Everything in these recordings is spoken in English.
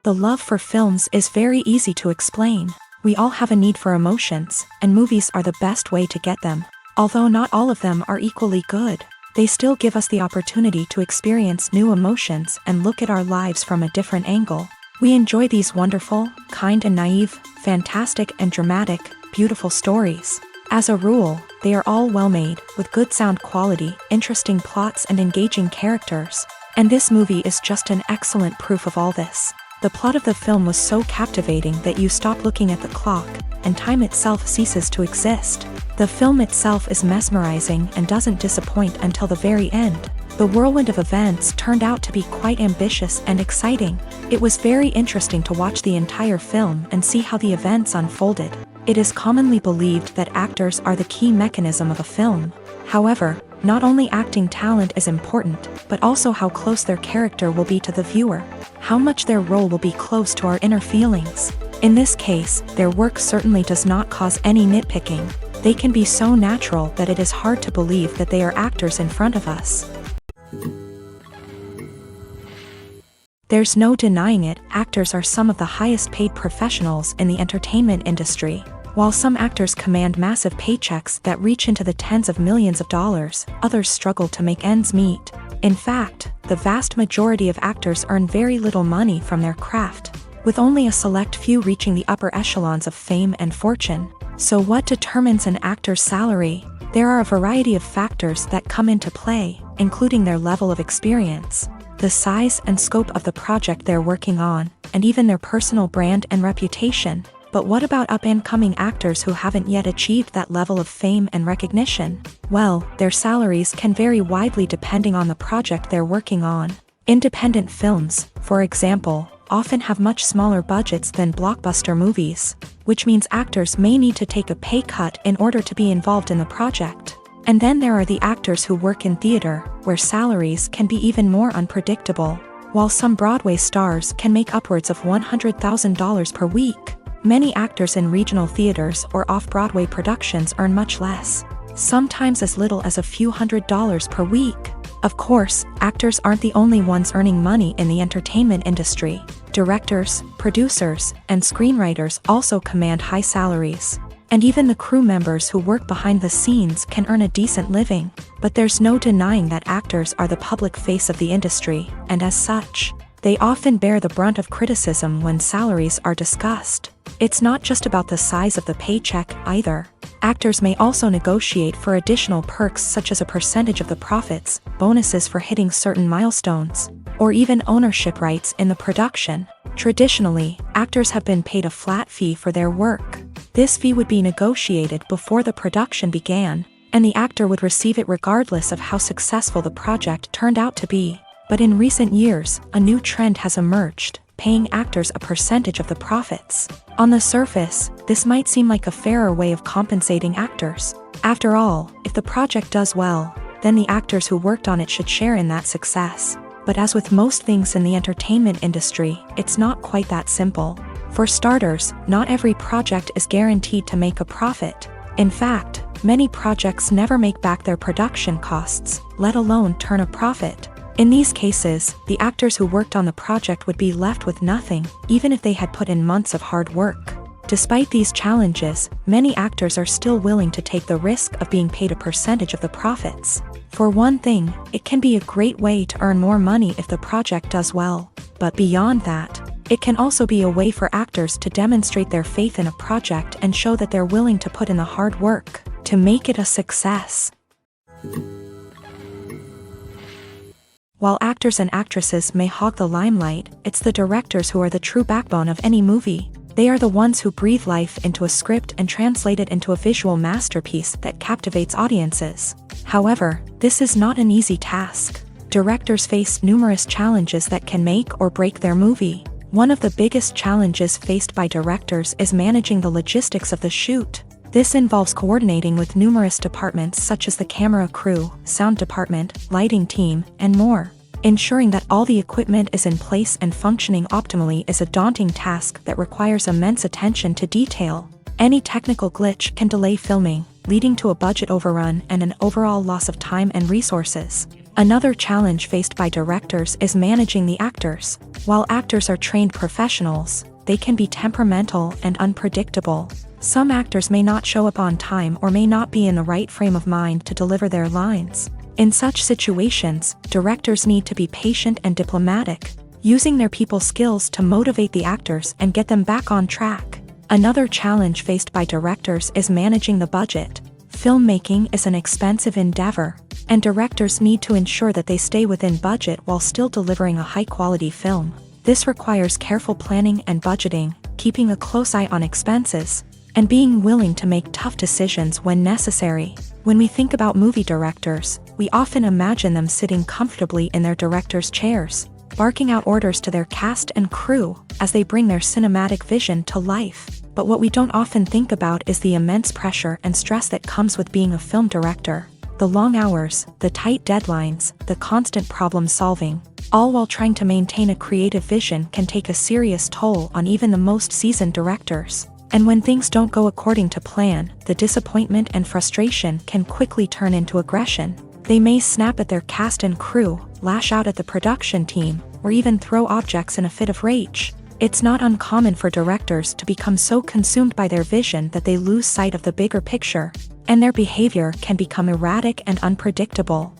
The love for films is very easy to explain. We all have a need for emotions, and movies are the best way to get them. Although not all of them are equally good, they still give us the opportunity to experience new emotions and look at our lives from a different angle. We enjoy these wonderful, kind and naive, fantastic and dramatic, beautiful stories. As a rule, they are all well made, with good sound quality, interesting plots and engaging characters. And this movie is just an excellent proof of all this. The plot of the film was so captivating that you stop looking at the clock, and time itself ceases to exist. The film itself is mesmerizing and doesn't disappoint until the very end. The whirlwind of events turned out to be quite ambitious and exciting. It was very interesting to watch the entire film and see how the events unfolded. It is commonly believed that actors are the key mechanism of a film. However, not only acting talent is important, but also how close their character will be to the viewer. How much their role will be close to our inner feelings. In this case, their work certainly does not cause any nitpicking. They can be so natural that it is hard to believe that they are actors in front of us. There's no denying it, actors are some of the highest paid professionals in the entertainment industry. While some actors command massive paychecks that reach into the tens of millions of dollars, others struggle to make ends meet. In fact, the vast majority of actors earn very little money from their craft, with only a select few reaching the upper echelons of fame and fortune. So what determines an actor's salary? There are a variety of factors that come into play, including their level of experience, the size and scope of the project they're working on, and even their personal brand and reputation. But what about up-and-coming actors who haven't yet achieved that level of fame and recognition? Well, their salaries can vary widely depending on the project they're working on. Independent films, for example, often have much smaller budgets than blockbuster movies, which means actors may need to take a pay cut in order to be involved in the project. And then there are the actors who work in theater, where salaries can be even more unpredictable. While some Broadway stars can make upwards of $100,000 per week, many actors in regional theaters or off-Broadway productions earn much less, sometimes as little as a few $100s per week. Of course, actors aren't the only ones earning money in the entertainment industry. Directors, producers, and screenwriters also command high salaries. And even the crew members who work behind the scenes can earn a decent living. But there's no denying that actors are the public face of the industry, and as such, they often bear the brunt of criticism when salaries are discussed. It's not just about the size of the paycheck either. Actors may also negotiate for additional perks such as a percentage of the profits, bonuses for hitting certain milestones, or even ownership rights in the production. Traditionally, actors have been paid a flat fee for their work. This fee would be negotiated before the production began, and the actor would receive it regardless of how successful the project turned out to be. But in recent years, a new trend has emerged, paying actors a percentage of the profits. On the surface, this might seem like a fairer way of compensating actors. After all, if the project does well, then the actors who worked on it should share in that success. But as with most things in the entertainment industry, it's not quite that simple. For starters, not every project is guaranteed to make a profit. In fact, many projects never make back their production costs, let alone turn a profit. In these cases, the actors who worked on the project would be left with nothing, even if they had put in months of hard work. Despite these challenges, many actors are still willing to take the risk of being paid a percentage of the profits. For one thing, it can be a great way to earn more money if the project does well. But beyond that, it can also be a way for actors to demonstrate their faith in a project and show that they're willing to put in the hard work to make it a success. While actors and actresses may hog the limelight, it's the directors who are the true backbone of any movie. They are the ones who breathe life into a script and translate it into a visual masterpiece that captivates audiences. However, this is not an easy task. Directors face numerous challenges that can make or break their movie. One of the biggest challenges faced by directors is managing the logistics of the shoot. This involves coordinating with numerous departments such as the camera crew, sound department, lighting team, and more. Ensuring that all the equipment is in place and functioning optimally is a daunting task that requires immense attention to detail. Any technical glitch can delay filming, leading to a budget overrun and an overall loss of time and resources. Another challenge faced by directors is managing the actors. While actors are trained professionals, they can be temperamental and unpredictable. Some actors may not show up on time or may not be in the right frame of mind to deliver their lines. In such situations, directors need to be patient and diplomatic, using their people skills to motivate the actors and get them back on track. Another challenge faced by directors is managing the budget. Filmmaking is an expensive endeavor, and directors need to ensure that they stay within budget while still delivering a high-quality film. This requires careful planning and budgeting, keeping a close eye on expenses, and being willing to make tough decisions when necessary. When we think about movie directors, we often imagine them sitting comfortably in their director's chairs, barking out orders to their cast and crew as they bring their cinematic vision to life. But what we don't often think about is the immense pressure and stress that comes with being a film director. The long hours, the tight deadlines, the constant problem solving, all while trying to maintain a creative vision can take a serious toll on even the most seasoned directors. And when things don't go according to plan, the disappointment and frustration can quickly turn into aggression. They may snap at their cast and crew, lash out at the production team, or even throw objects in a fit of rage. It's not uncommon for directors to become so consumed by their vision that they lose sight of the bigger picture, and their behavior can become erratic and unpredictable.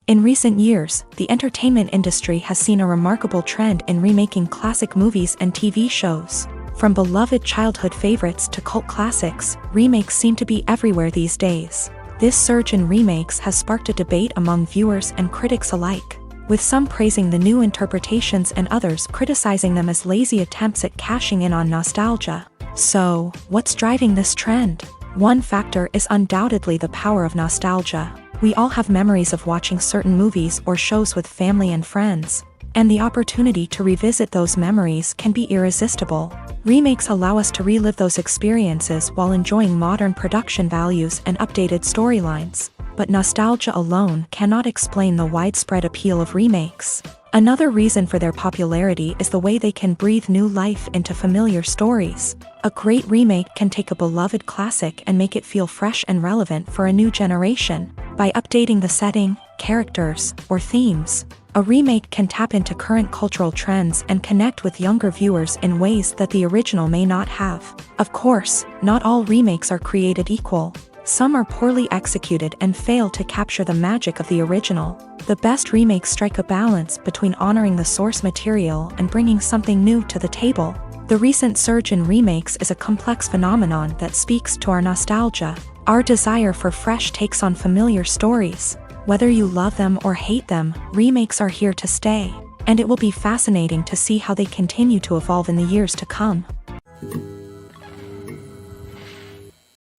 In recent years, the entertainment industry has seen a remarkable trend in remaking classic movies and TV shows. From beloved childhood favorites to cult classics, remakes seem to be everywhere these days. This surge in remakes has sparked a debate among viewers and critics alike, with some praising the new interpretations and others criticizing them as lazy attempts at cashing in on nostalgia. So, what's driving this trend? One factor is undoubtedly the power of nostalgia. We all have memories of watching certain movies or shows with family and friends, and the opportunity to revisit those memories can be irresistible. Remakes allow us to relive those experiences while enjoying modern production values and updated storylines. But nostalgia alone cannot explain the widespread appeal of remakes. Another reason for their popularity is the way they can breathe new life into familiar stories. A great remake can take a beloved classic and make it feel fresh and relevant for a new generation. By updating the setting, characters, or themes, a remake can tap into current cultural trends and connect with younger viewers in ways that the original may not have. Of course, not all remakes are created equal. Some are poorly executed and fail to capture the magic of the original. The best remakes strike a balance between honoring the source material and bringing something new to the table. The recent surge in remakes is a complex phenomenon that speaks to our nostalgia, our desire for fresh takes on familiar stories. Whether you love them or hate them, remakes are here to stay, and it will be fascinating to see how they continue to evolve in the years to come.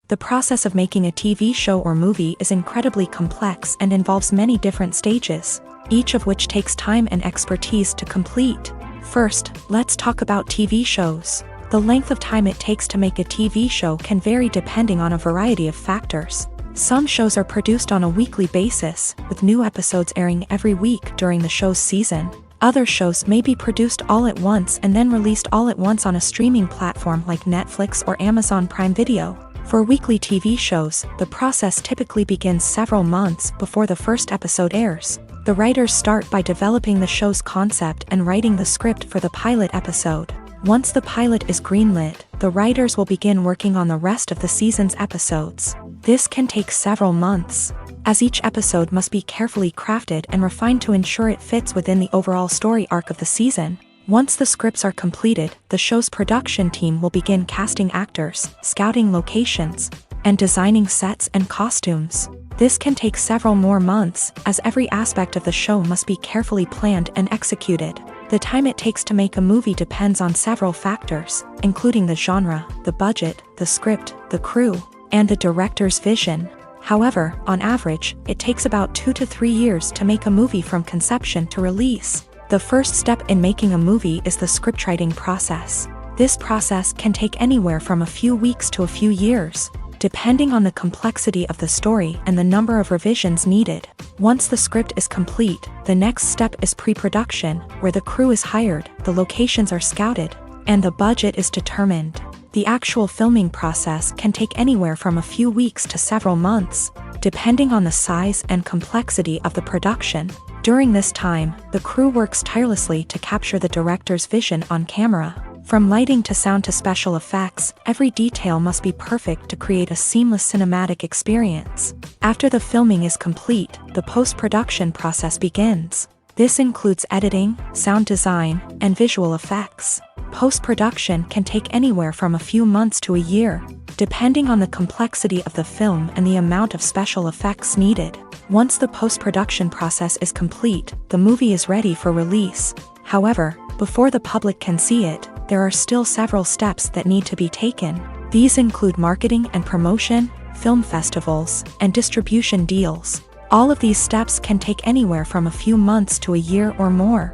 The process of making a TV show or movie is incredibly complex and involves many different stages, each of which takes time and expertise to complete. First, let's talk about TV shows. The length of time it takes to make a TV show can vary depending on a variety of factors. Some shows are produced on a weekly basis, with new episodes airing every week during the show's season. Other shows may be produced all at once and then released all at once on a streaming platform like Netflix or Amazon Prime Video. For weekly TV shows, the process typically begins several months before the first episode airs. The writers start by developing the show's concept and writing the script for the pilot episode. Once the pilot is greenlit, the writers will begin working on the rest of the season's episodes. This can take several months, as each episode must be carefully crafted and refined to ensure it fits within the overall story arc of the season. Once the scripts are completed, the show's production team will begin casting actors, scouting locations, and designing sets and costumes. This can take several more months, as every aspect of the show must be carefully planned and executed. The time it takes to make a movie depends on several factors, including the genre, the budget, the script, the crew, and the director's vision. However, on average, it takes about 2 to 3 years to make a movie from conception to release. The first step in making a movie is the scriptwriting process. This process can take anywhere from a few weeks to a few years, depending on the complexity of the story and the number of revisions needed. Once the script is complete, the next step is pre-production, where the crew is hired, the locations are scouted, and the budget is determined. The actual filming process can take anywhere from a few weeks to several months, depending on the size and complexity of the production. During this time, the crew works tirelessly to capture the director's vision on camera. From lighting to sound to special effects, every detail must be perfect to create a seamless cinematic experience. After the filming is complete, the post-production process begins. This includes editing, sound design, and visual effects. Post-production can take anywhere from a few months to a year, depending on the complexity of the film and the amount of special effects needed. Once the post-production process is complete, the movie is ready for release. However, before the public can see it, there are still several steps that need to be taken. These include marketing and promotion, film festivals, and distribution deals. All of these steps can take anywhere from a few months to a year or more.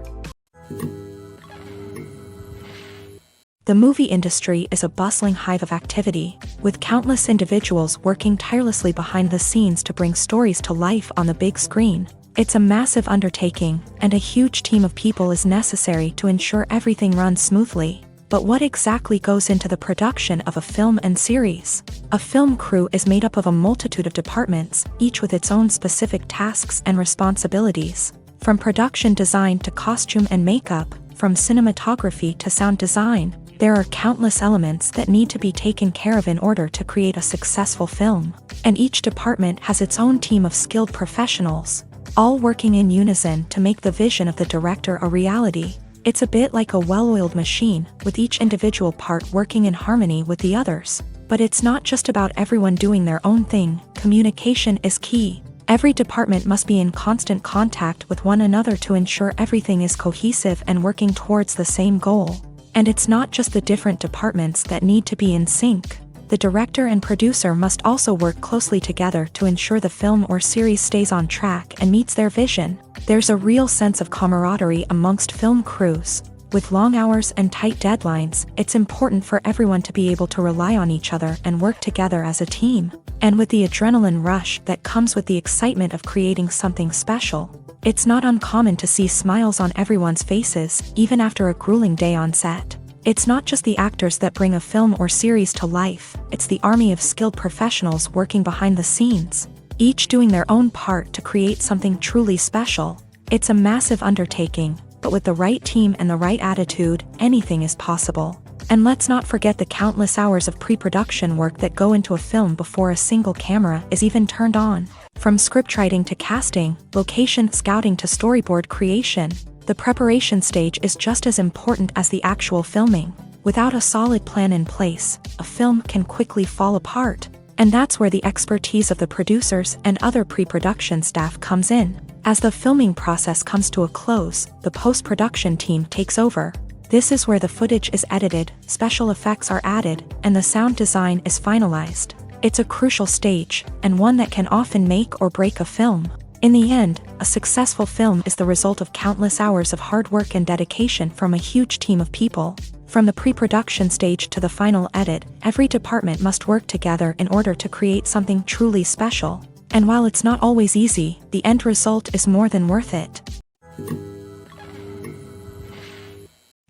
The movie industry is a bustling hive of activity, with countless individuals working tirelessly behind the scenes to bring stories to life on the big screen. It's a massive undertaking, and a huge team of people is necessary to ensure everything runs smoothly. But what exactly goes into the production of a film and series? A film crew is made up of a multitude of departments, each with its own specific tasks and responsibilities. From production design to costume and makeup, from cinematography to sound design, there are countless elements that need to be taken care of in order to create a successful film. And each department has its own team of skilled professionals, all working in unison to make the vision of the director a reality. It's a bit like a well-oiled machine, with each individual part working in harmony with the others. But it's not just about everyone doing their own thing. Communication is key. Every department must be in constant contact with one another to ensure everything is cohesive and working towards the same goal. And it's not just the different departments that need to be in sync. The director and producer must also work closely together to ensure the film or series stays on track and meets their vision. There's a real sense of camaraderie amongst film crews. With long hours and tight deadlines, it's important for everyone to be able to rely on each other and work together as a team. And with the adrenaline rush that comes with the excitement of creating something special, it's not uncommon to see smiles on everyone's faces, even after a grueling day on set. It's not just the actors that bring a film or series to life, it's the army of skilled professionals working behind the scenes, each doing their own part to create something truly special. It's a massive undertaking, but with the right team and the right attitude, anything is possible. And let's not forget the countless hours of pre-production work that go into a film before a single camera is even turned on. From scriptwriting to casting, location scouting to storyboard creation, the preparation stage is just as important as the actual filming. Without a solid plan in place, a film can quickly fall apart. And that's where the expertise of the producers and other pre-production staff comes in. As the filming process comes to a close, the post-production team takes over. This is where the footage is edited, special effects are added, and the sound design is finalized. It's a crucial stage, and one that can often make or break a film. In the end, a successful film is the result of countless hours of hard work and dedication from a huge team of people. From the pre-production stage to the final edit, every department must work together in order to create something truly special. And while it's not always easy, the end result is more than worth it.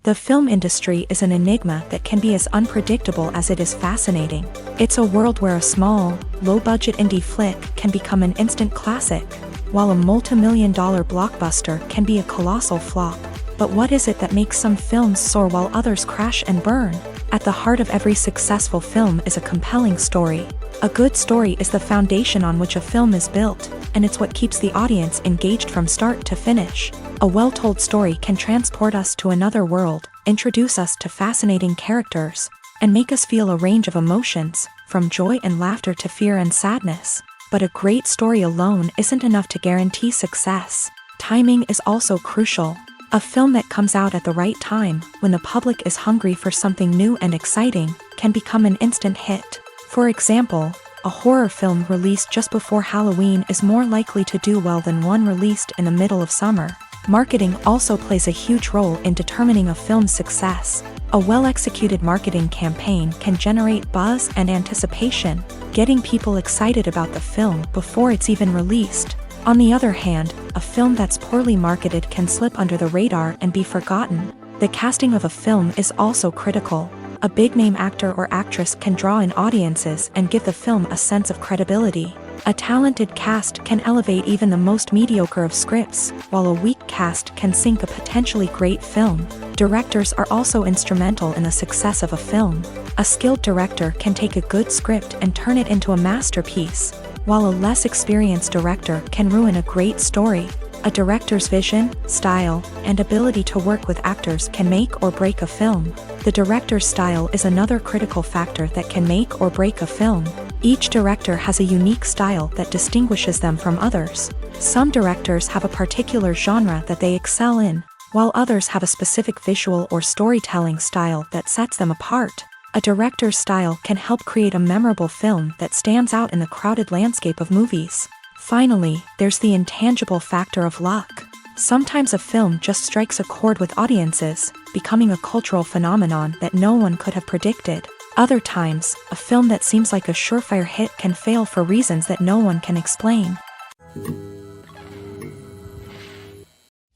The film industry is an enigma that can be as unpredictable as it is fascinating. It's a world where a small, low-budget indie flick can become an instant classic, while a multi-million-dollar blockbuster can be a colossal flop. But what is it that makes some films soar while others crash and burn? At the heart of every successful film is a compelling story. A good story is the foundation on which a film is built, and it's what keeps the audience engaged from start to finish. A well-told story can transport us to another world, introduce us to fascinating characters, and make us feel a range of emotions, from joy and laughter to fear and sadness. But a great story alone isn't enough to guarantee success. Timing is also crucial. A film that comes out at the right time, when the public is hungry for something new and exciting, can become an instant hit. For example, a horror film released just before Halloween is more likely to do well than one released in the middle of summer. Marketing also plays a huge role in determining a film's success. A well-executed marketing campaign can generate buzz and anticipation, getting people excited about the film before it's even released. On the other hand, a film that's poorly marketed can slip under the radar and be forgotten. The casting of a film is also critical. A big-name actor or actress can draw in audiences and give the film a sense of credibility. A talented cast can elevate even the most mediocre of scripts, while a weak cast can sink a potentially great film. Directors are also instrumental in the success of a film. A skilled director can take a good script and turn it into a masterpiece, while a less experienced director can ruin a great story. A director's vision, style, and ability to work with actors can make or break a film. The director's style is another critical factor that can make or break a film. Each director has a unique style that distinguishes them from others. Some directors have a particular genre that they excel in, while others have a specific visual or storytelling style that sets them apart. A director's style can help create a memorable film that stands out in the crowded landscape of movies. Finally, there's the intangible factor of luck. Sometimes a film just strikes a chord with audiences, becoming a cultural phenomenon that no one could have predicted. Other times, a film that seems like a surefire hit can fail for reasons that no one can explain.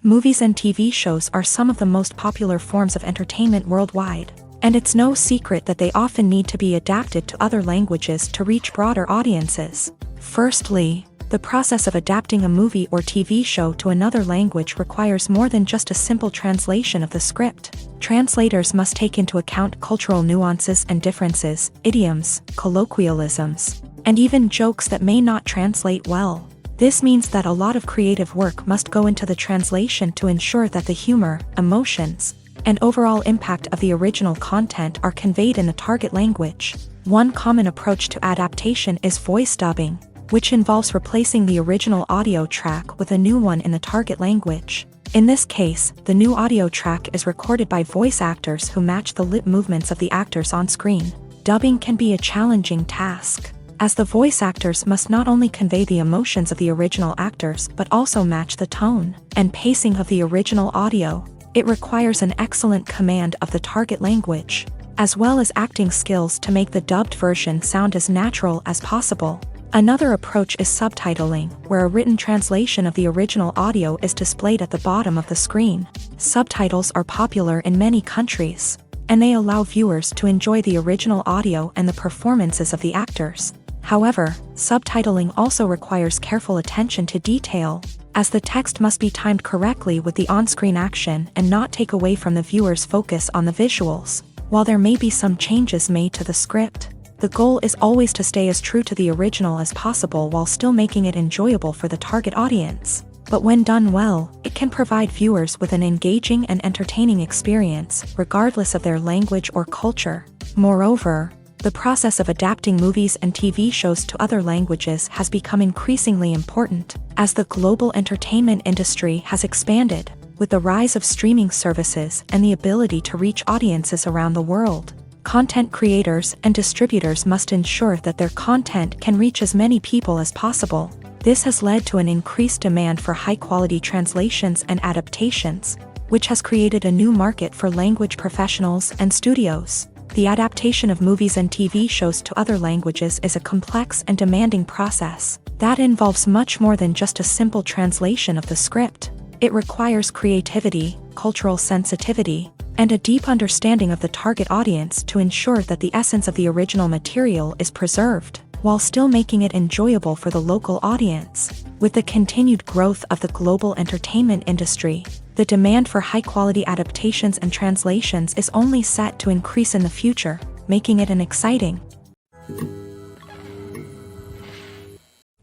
Movies and TV shows are some of the most popular forms of entertainment worldwide, and it's no secret that they often need to be adapted to other languages to reach broader audiences. Firstly, the process of adapting a movie or TV show to another language requires more than just a simple translation of the script. Translators must take into account cultural nuances and differences, idioms, colloquialisms, and even jokes that may not translate well. This means that a lot of creative work must go into the translation to ensure that the humor, emotions, and overall impact of the original content are conveyed in the target language. One common approach to adaptation is voice dubbing, which involves replacing the original audio track with a new one in the target language. In this case, the new audio track is recorded by voice actors who match the lip movements of the actors on screen. Dubbing can be a challenging task, as the voice actors must not only convey the emotions of the original actors but also match the tone and pacing of the original audio. It requires an excellent command of the target language, as well as acting skills to make the dubbed version sound as natural as possible. Another approach is subtitling, where a written translation of the original audio is displayed at the bottom of the screen. Subtitles are popular in many countries, and they allow viewers to enjoy the original audio and the performances of the actors. However, subtitling also requires careful attention to detail, as the text must be timed correctly with the on-screen action and not take away from the viewer's focus on the visuals. While there may be some changes made to the script, the goal is always to stay as true to the original as possible while still making it enjoyable for the target audience. But when done well, it can provide viewers with an engaging and entertaining experience, regardless of their language or culture. Moreover, the process of adapting movies and TV shows to other languages has become increasingly important, as the global entertainment industry has expanded, with the rise of streaming services and the ability to reach audiences around the world. Content creators and distributors must ensure that their content can reach as many people as possible. This has led to an increased demand for high-quality translations and adaptations, which has created a new market for language professionals and studios. The adaptation of movies and TV shows to other languages is a complex and demanding process that involves much more than just a simple translation of the script. It requires creativity, cultural sensitivity, and a deep understanding of the target audience to ensure that the essence of the original material is preserved, while still making it enjoyable for the local audience. With the continued growth of the global entertainment industry, the demand for high-quality adaptations and translations is only set to increase in the future, making it an exciting.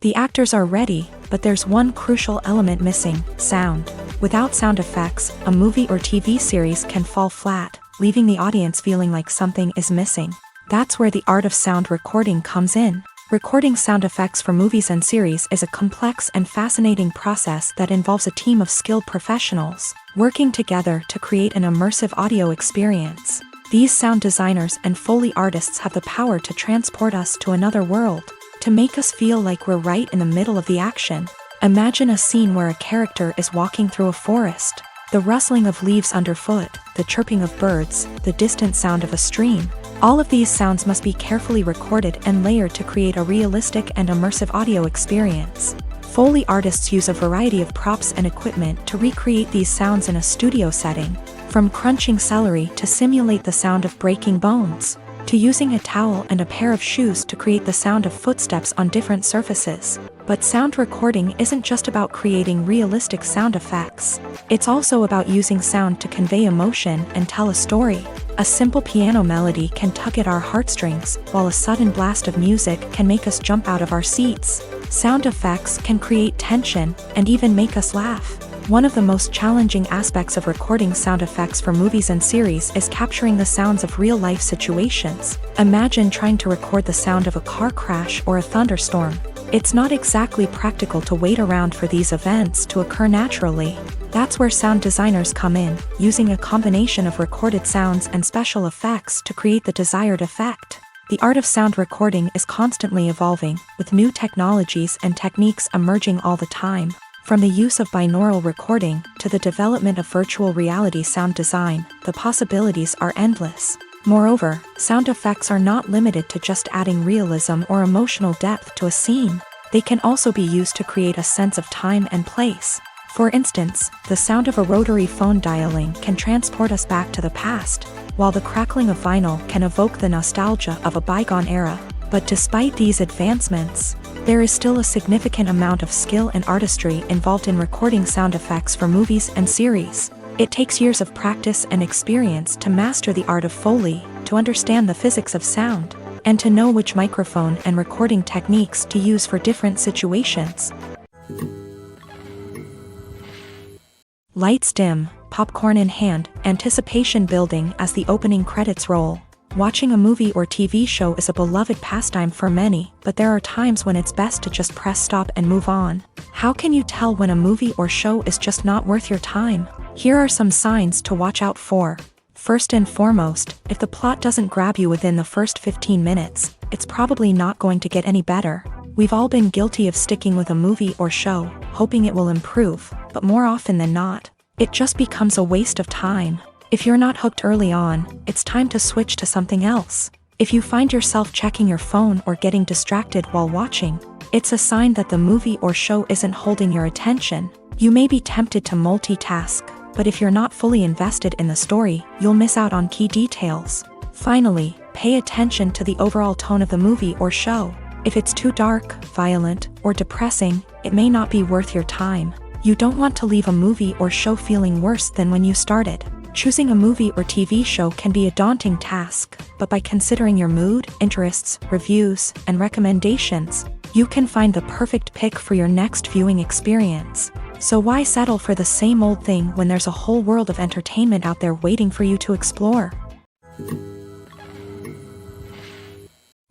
The actors are ready, but there's one crucial element missing: sound. Without sound effects, a movie or TV series can fall flat, leaving the audience feeling like something is missing. That's where the art of sound recording comes in. Recording sound effects for movies and series is a complex and fascinating process that involves a team of skilled professionals working together to create an immersive audio experience. These sound designers and Foley artists have the power to transport us to another world, to make us feel like we're right in the middle of the action. Imagine a scene where a character is walking through a forest. The rustling of leaves underfoot, the chirping of birds, the distant sound of a stream. All of these sounds must be carefully recorded and layered to create a realistic and immersive audio experience. Foley artists use a variety of props and equipment to recreate these sounds in a studio setting. From crunching celery to simulate the sound of breaking bones, to using a towel and a pair of shoes to create the sound of footsteps on different surfaces. But sound recording isn't just about creating realistic sound effects. It's also about using sound to convey emotion and tell a story. A simple piano melody can tug at our heartstrings, while a sudden blast of music can make us jump out of our seats. Sound effects can create tension and even make us laugh. One of the most challenging aspects of recording sound effects for movies and series is capturing the sounds of real-life situations. Imagine trying to record the sound of a car crash or a thunderstorm. It's not exactly practical to wait around for these events to occur naturally. That's where sound designers come in, using a combination of recorded sounds and special effects to create the desired effect. The art of sound recording is constantly evolving, with new technologies and techniques emerging all the time. From the use of binaural recording to the development of virtual reality sound design, the possibilities are endless. Moreover, sound effects are not limited to just adding realism or emotional depth to a scene. They can also be used to create a sense of time and place. For instance, the sound of a rotary phone dialing can transport us back to the past, while the crackling of vinyl can evoke the nostalgia of a bygone era. But despite these advancements, there is still a significant amount of skill and artistry involved in recording sound effects for movies and series. It takes years of practice and experience to master the art of Foley, to understand the physics of sound, and to know which microphone and recording techniques to use for different situations. Lights dim, popcorn in hand, anticipation building as the opening credits roll. Watching a movie or TV show is a beloved pastime for many, but there are times when it's best to just press stop and move on. How can you tell when a movie or show is just not worth your time? Here are some signs to watch out for. First and foremost, if the plot doesn't grab you within the first 15 minutes, it's probably not going to get any better. We've all been guilty of sticking with a movie or show, hoping it will improve, but more often than not, it just becomes a waste of time. If you're not hooked early on, it's time to switch to something else. If you find yourself checking your phone or getting distracted while watching, it's a sign that the movie or show isn't holding your attention. You may be tempted to multitask, but if you're not fully invested in the story, you'll miss out on key details. Finally, pay attention to the overall tone of the movie or show. If it's too dark, violent, or depressing, it may not be worth your time. You don't want to leave a movie or show feeling worse than when you started. Choosing a movie or TV show can be a daunting task, but by considering your mood, interests, reviews, and recommendations, you can find the perfect pick for your next viewing experience. So why settle for the same old thing when there's a whole world of entertainment out there waiting for you to explore?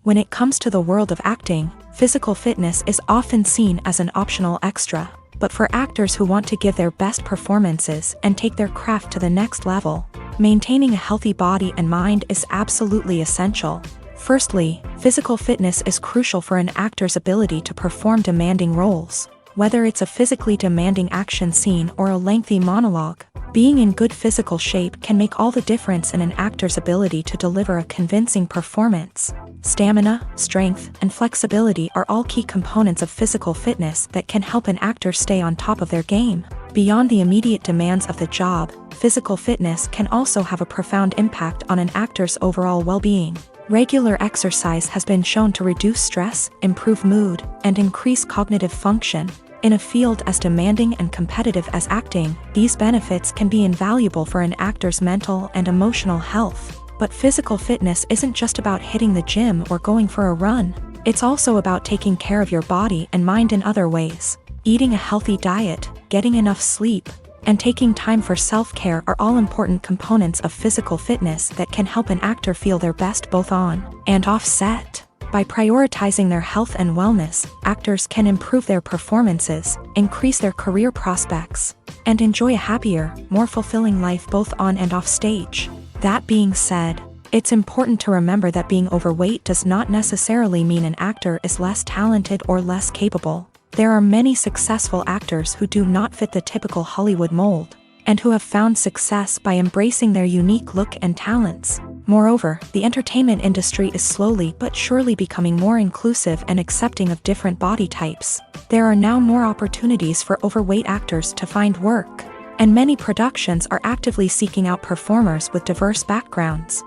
When it comes to the world of acting, physical fitness is often seen as an optional extra. But for actors who want to give their best performances and take their craft to the next level, maintaining a healthy body and mind is absolutely essential. Firstly, physical fitness is crucial for an actor's ability to perform demanding roles. Whether it's a physically demanding action scene or a lengthy monologue, being in good physical shape can make all the difference in an actor's ability to deliver a convincing performance. Stamina, strength, and flexibility are all key components of physical fitness that can help an actor stay on top of their game. Beyond the immediate demands of the job, physical fitness can also have a profound impact on an actor's overall well-being. Regular exercise has been shown to reduce stress, improve mood, and increase cognitive function. In a field as demanding and competitive as acting, these benefits can be invaluable for an actor's mental and emotional health. But physical fitness isn't just about hitting the gym or going for a run. It's also about taking care of your body and mind in other ways. Eating a healthy diet, getting enough sleep, and taking time for self-care are all important components of physical fitness that can help an actor feel their best both on and off set. By prioritizing their health and wellness, actors can improve their performances, increase their career prospects, and enjoy a happier, more fulfilling life both on and off stage. That being said, it's important to remember that being overweight does not necessarily mean an actor is less talented or less capable. There are many successful actors who do not fit the typical Hollywood mold, and who have found success by embracing their unique look and talents. Moreover, the entertainment industry is slowly but surely becoming more inclusive and accepting of different body types. There are now more opportunities for overweight actors to find work. and many productions are actively seeking out performers with diverse backgrounds.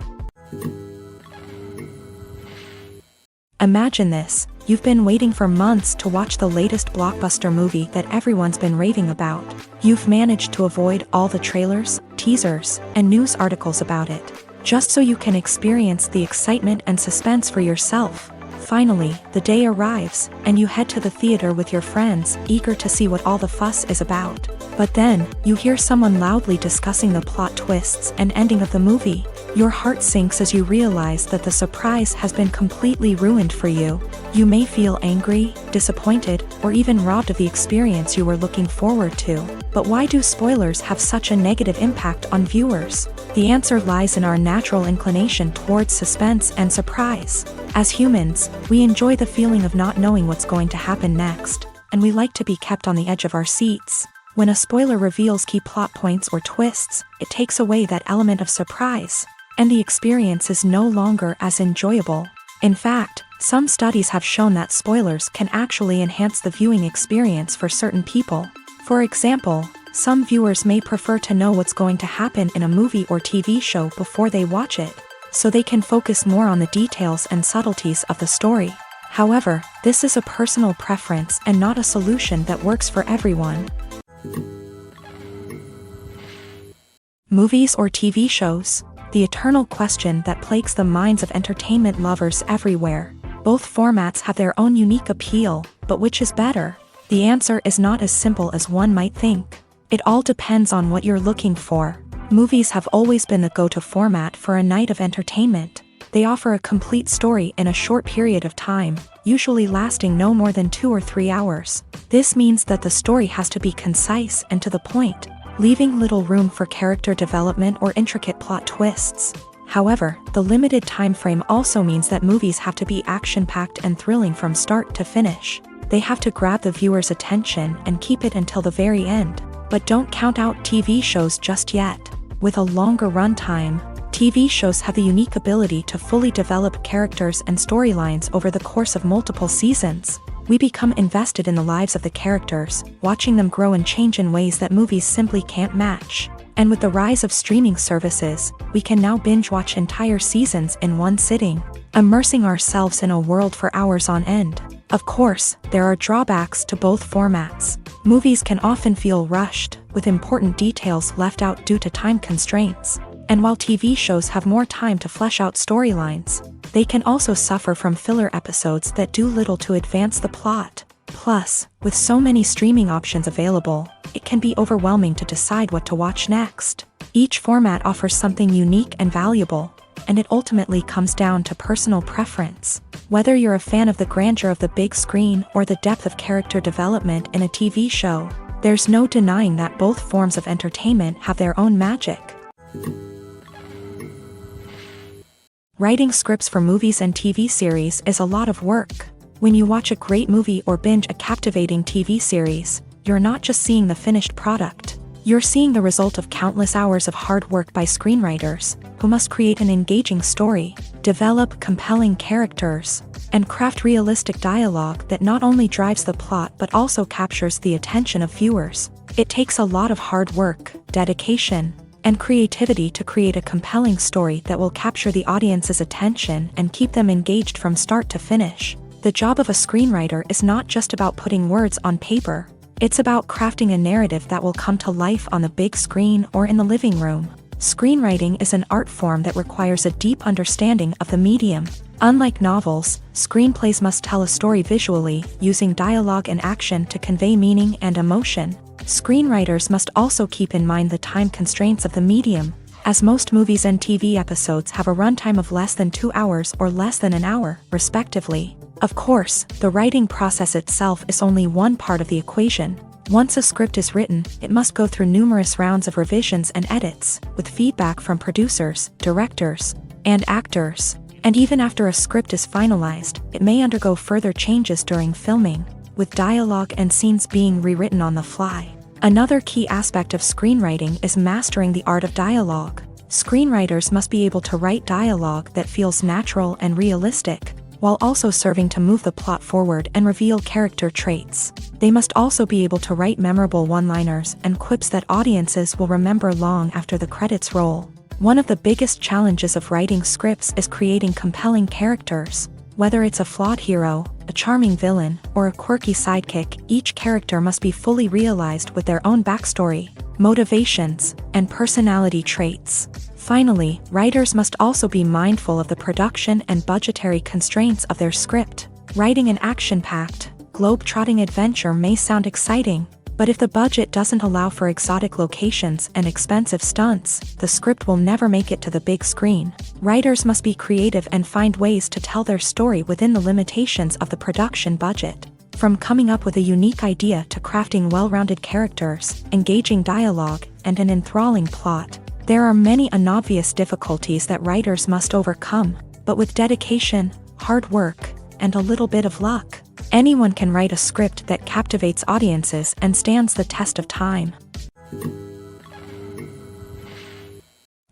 Imagine this: you've been waiting for months to watch the latest blockbuster movie that everyone's been raving about. You've managed to avoid all the trailers, teasers, and news articles about it, just so you can experience the excitement and suspense for yourself. Finally, the day arrives, and you head to the theater with your friends, eager to see what all the fuss is about. But then, you hear someone loudly discussing the plot twists and ending of the movie. Your heart sinks as you realize that the surprise has been completely ruined for you. You may feel angry, disappointed, or even robbed of the experience you were looking forward to. But why do spoilers have such a negative impact on viewers? The answer lies in our natural inclination towards suspense and surprise. As humans, we enjoy the feeling of not knowing what's going to happen next, and we like to be kept on the edge of our seats. When a spoiler reveals key plot points or twists, it takes away that element of surprise, and the experience is no longer as enjoyable. In fact, some studies have shown that spoilers can actually enhance the viewing experience for certain people. For example, some viewers may prefer to know what's going to happen in a movie or TV show before they watch it, so they can focus more on the details and subtleties of the story. However, this is a personal preference and not a solution that works for everyone. Movies or TV shows? The eternal question that plagues the minds of entertainment lovers everywhere. Both formats have their own unique appeal, but which is better? The answer is not as simple as one might think. It all depends on what you're looking for. Movies have always been the go-to format for a night of entertainment. They offer a complete story in a short period of time, usually lasting no more than 2 or 3 hours. This means that the story has to be concise and to the point, leaving little room for character development or intricate plot twists. However, the limited time frame also means that movies have to be action-packed and thrilling from start to finish. They have to grab the viewer's attention and keep it until the very end. But don't count out TV shows just yet. With a longer runtime, TV shows have the unique ability to fully develop characters and storylines over the course of multiple seasons. We become invested in the lives of the characters, watching them grow and change in ways that movies simply can't match. And with the rise of streaming services, we can now binge-watch entire seasons in one sitting, immersing ourselves in a world for hours on end. Of course, there are drawbacks to both formats. Movies can often feel rushed, with important details left out due to time constraints. And while TV shows have more time to flesh out storylines, they can also suffer from filler episodes that do little to advance the plot. Plus, with so many streaming options available, it can be overwhelming to decide what to watch next. Each format offers something unique and valuable, and it ultimately comes down to personal preference. Whether you're a fan of the grandeur of the big screen or the depth of character development in a TV show, there's no denying that both forms of entertainment have their own magic. Writing scripts for movies and TV series is a lot of work. When you watch a great movie or binge a captivating TV series, you're not just seeing the finished product. You're seeing the result of countless hours of hard work by screenwriters, who must create an engaging story, develop compelling characters, and craft realistic dialogue that not only drives the plot but also captures the attention of viewers. It takes a lot of hard work, dedication, and creativity to create a compelling story that will capture the audience's attention and keep them engaged from start to finish. The job of a screenwriter is not just about putting words on paper. It's about crafting a narrative that will come to life on the big screen or in the living room. Screenwriting is an art form that requires a deep understanding of the medium. Unlike novels, screenplays must tell a story visually, using dialogue and action to convey meaning and emotion. Screenwriters must also keep in mind the time constraints of the medium, as most movies and TV episodes have a runtime of less than 2 hours or less than an hour, respectively. Of course, the writing process itself is only one part of the equation. Once a script is written, it must go through numerous rounds of revisions and edits, with feedback from producers, directors, and actors. And even after a script is finalized, it may undergo further changes during filming, with dialogue and scenes being rewritten on the fly. Another key aspect of screenwriting is mastering the art of dialogue. Screenwriters must be able to write dialogue that feels natural and realistic, while also serving to move the plot forward and reveal character traits. They must also be able to write memorable one-liners and quips that audiences will remember long after the credits roll. One of the biggest challenges of writing scripts is creating compelling characters. Whether it's a flawed hero, a charming villain, or a quirky sidekick, each character must be fully realized with their own backstory, motivations, and personality traits. Finally, writers must also be mindful of the production and budgetary constraints of their script. Writing an action-packed, globe-trotting adventure may sound exciting, but if the budget doesn't allow for exotic locations and expensive stunts, the script will never make it to the big screen. Writers must be creative and find ways to tell their story within the limitations of the production budget. From coming up with a unique idea to crafting well-rounded characters, engaging dialogue, and an enthralling plot, there are many unobvious difficulties that writers must overcome, but with dedication, hard work, and a little bit of luck, anyone can write a script that captivates audiences and stands the test of time.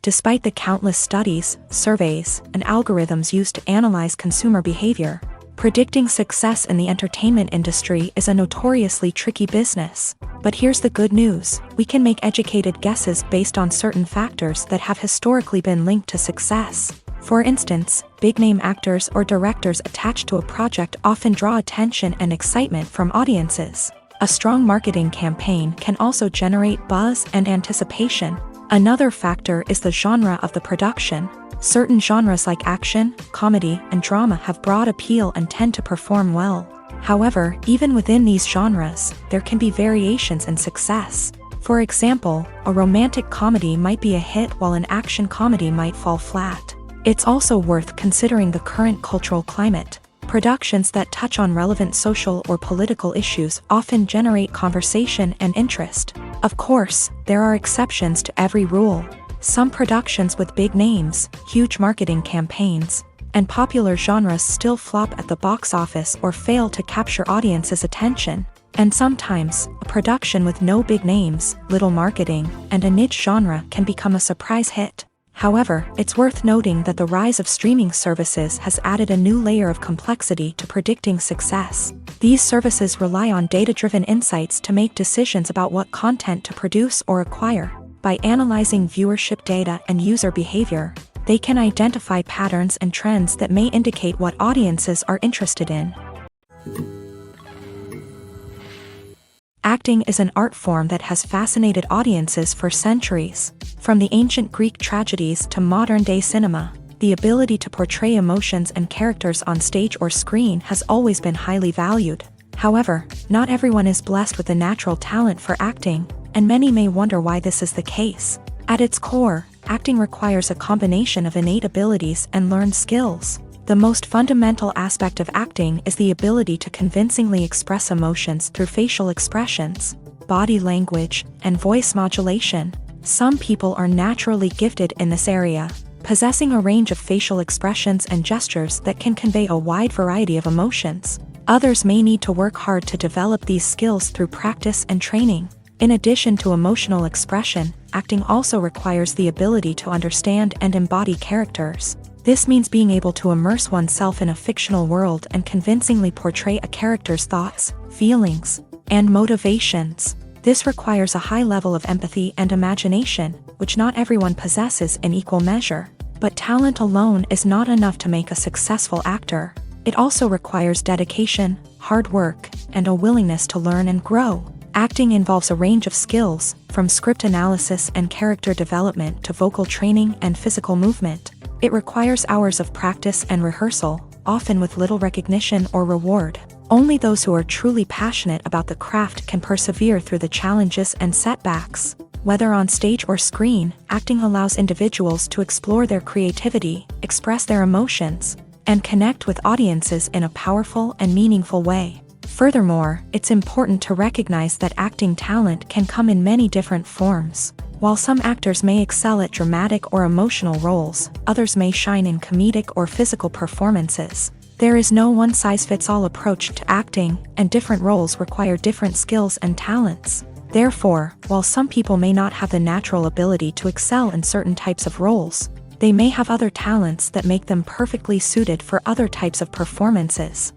Despite the countless studies, surveys, and algorithms used to analyze consumer behavior, predicting success in the entertainment industry is a notoriously tricky business. But here's the good news: we can make educated guesses based on certain factors that have historically been linked to success. For instance, big-name actors or directors attached to a project often draw attention and excitement from audiences. A strong marketing campaign can also generate buzz and anticipation. Another factor is the genre of the production. Certain genres like action, comedy, and drama have broad appeal and tend to perform well. However, even within these genres, there can be variations in success. For example, a romantic comedy might be a hit while an action comedy might fall flat. It's also worth considering the current cultural climate. Productions that touch on relevant social or political issues often generate conversation and interest. Of course, there are exceptions to every rule. Some productions with big names, huge marketing campaigns, and popular genres still flop at the box office or fail to capture audiences' attention. And sometimes, a production with no big names, little marketing, and a niche genre can become a surprise hit. However, it's worth noting that the rise of streaming services has added a new layer of complexity to predicting success. These services rely on data-driven insights to make decisions about what content to produce or acquire. By analyzing viewership data and user behavior, they can identify patterns and trends that may indicate what audiences are interested in. Acting is an art form that has fascinated audiences for centuries. From the ancient Greek tragedies to modern-day cinema, the ability to portray emotions and characters on stage or screen has always been highly valued. However, not everyone is blessed with a natural talent for acting, and many may wonder why this is the case. At its core, acting requires a combination of innate abilities and learned skills. The most fundamental aspect of acting is the ability to convincingly express emotions through facial expressions, body language, and voice modulation. Some people are naturally gifted in this area, possessing a range of facial expressions and gestures that can convey a wide variety of emotions. Others may need to work hard to develop these skills through practice and training. In addition to emotional expression, acting also requires the ability to understand and embody characters. This means being able to immerse oneself in a fictional world and convincingly portray a character's thoughts, feelings, and motivations. This requires a high level of empathy and imagination, which not everyone possesses in equal measure. But talent alone is not enough to make a successful actor. It also requires dedication, hard work, and a willingness to learn and grow. Acting involves a range of skills, from script analysis and character development to vocal training and physical movement. It requires hours of practice and rehearsal, often with little recognition or reward. Only those who are truly passionate about the craft can persevere through the challenges and setbacks. Whether on stage or screen, acting allows individuals to explore their creativity, express their emotions, and connect with audiences in a powerful and meaningful way. Furthermore, it's important to recognize that acting talent can come in many different forms. While some actors may excel at dramatic or emotional roles, others may shine in comedic or physical performances. There is no one-size-fits-all approach to acting, and different roles require different skills and talents. Therefore, while some people may not have the natural ability to excel in certain types of roles, they may have other talents that make them perfectly suited for other types of performances.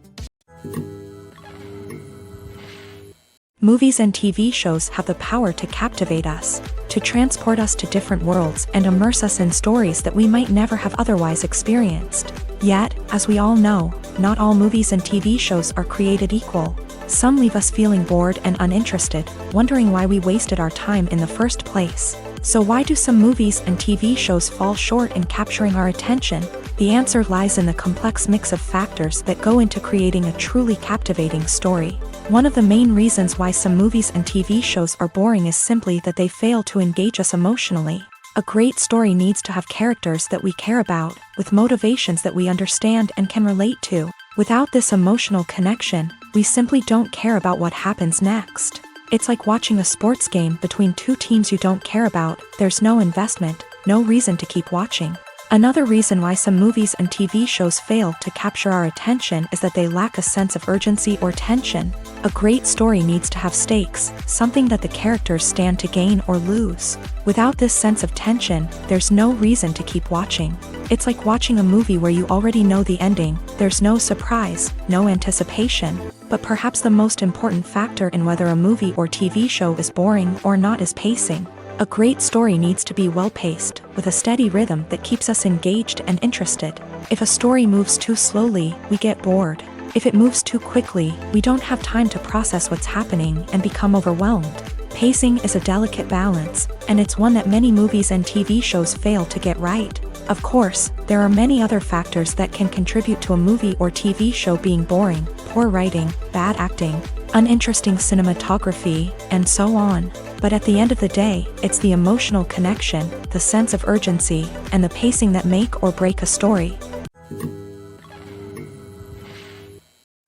Movies and TV shows have the power to captivate us, to transport us to different worlds and immerse us in stories that we might never have otherwise experienced. Yet, as we all know, not all movies and TV shows are created equal. Some leave us feeling bored and uninterested, wondering why we wasted our time in the first place. So why do some movies and TV shows fall short in capturing our attention? The answer lies in the complex mix of factors that go into creating a truly captivating story. One of the main reasons why some movies and TV shows are boring is simply that they fail to engage us emotionally. A great story needs to have characters that we care about, with motivations that we understand and can relate to. Without this emotional connection, we simply don't care about what happens next. It's like watching a sports game between two teams you don't care about. There's no investment, no reason to keep watching. Another reason why some movies and TV shows fail to capture our attention is that they lack a sense of urgency or tension. A great story needs to have stakes, something that the characters stand to gain or lose. Without this sense of tension, there's no reason to keep watching. It's like watching a movie where you already know the ending. There's no surprise, no anticipation. But perhaps the most important factor in whether a movie or TV show is boring or not is pacing. A great story needs to be well-paced, with a steady rhythm that keeps us engaged and interested. If a story moves too slowly, we get bored. If it moves too quickly, we don't have time to process what's happening and become overwhelmed. Pacing is a delicate balance, and it's one that many movies and TV shows fail to get right. Of course, there are many other factors that can contribute to a movie or TV show being boring: poor writing, bad acting, uninteresting cinematography, and so on. But at the end of the day, it's the emotional connection, the sense of urgency, and the pacing that make or break a story.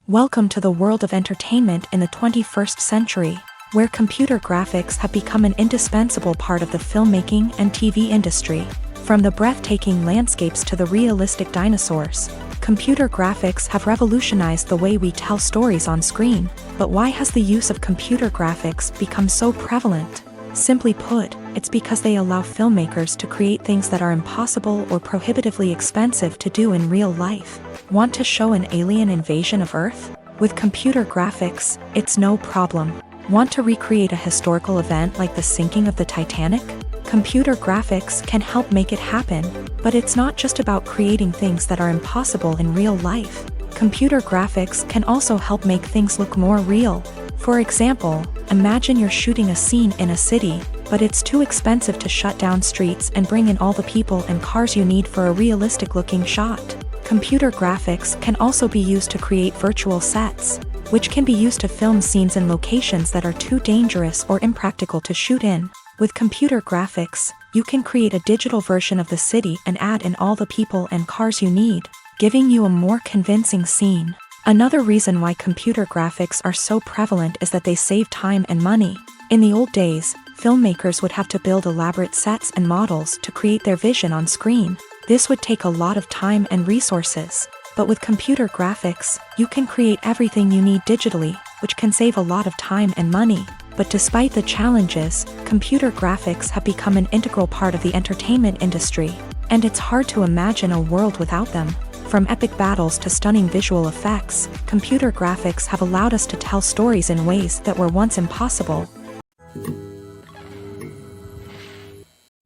Welcome to the world of entertainment in the 21st century, where computer graphics have become an indispensable part of the filmmaking and TV industry. From the breathtaking landscapes to the realistic dinosaurs, computer graphics have revolutionized the way we tell stories on screen. But why has the use of computer graphics become so prevalent? Simply put, it's because they allow filmmakers to create things that are impossible or prohibitively expensive to do in real life. Want to show an alien invasion of Earth? With computer graphics, it's no problem. Want to recreate a historical event like the sinking of the Titanic? Computer graphics can help make it happen, but it's not just about creating things that are impossible in real life. Computer graphics can also help make things look more real. For example, imagine you're shooting a scene in a city, but it's too expensive to shut down streets and bring in all the people and cars you need for a realistic-looking shot. Computer graphics can also be used to create virtual sets, which can be used to film scenes in locations that are too dangerous or impractical to shoot in. With computer graphics, you can create a digital version of the city and add in all the people and cars you need, giving you a more convincing scene. Another reason why computer graphics are so prevalent is that they save time and money. In the old days, filmmakers would have to build elaborate sets and models to create their vision on screen. This would take a lot of time and resources. But with computer graphics, you can create everything you need digitally, which can save a lot of time and money. But despite the challenges, computer graphics have become an integral part of the entertainment industry, and it's hard to imagine a world without them. From epic battles to stunning visual effects, computer graphics have allowed us to tell stories in ways that were once impossible.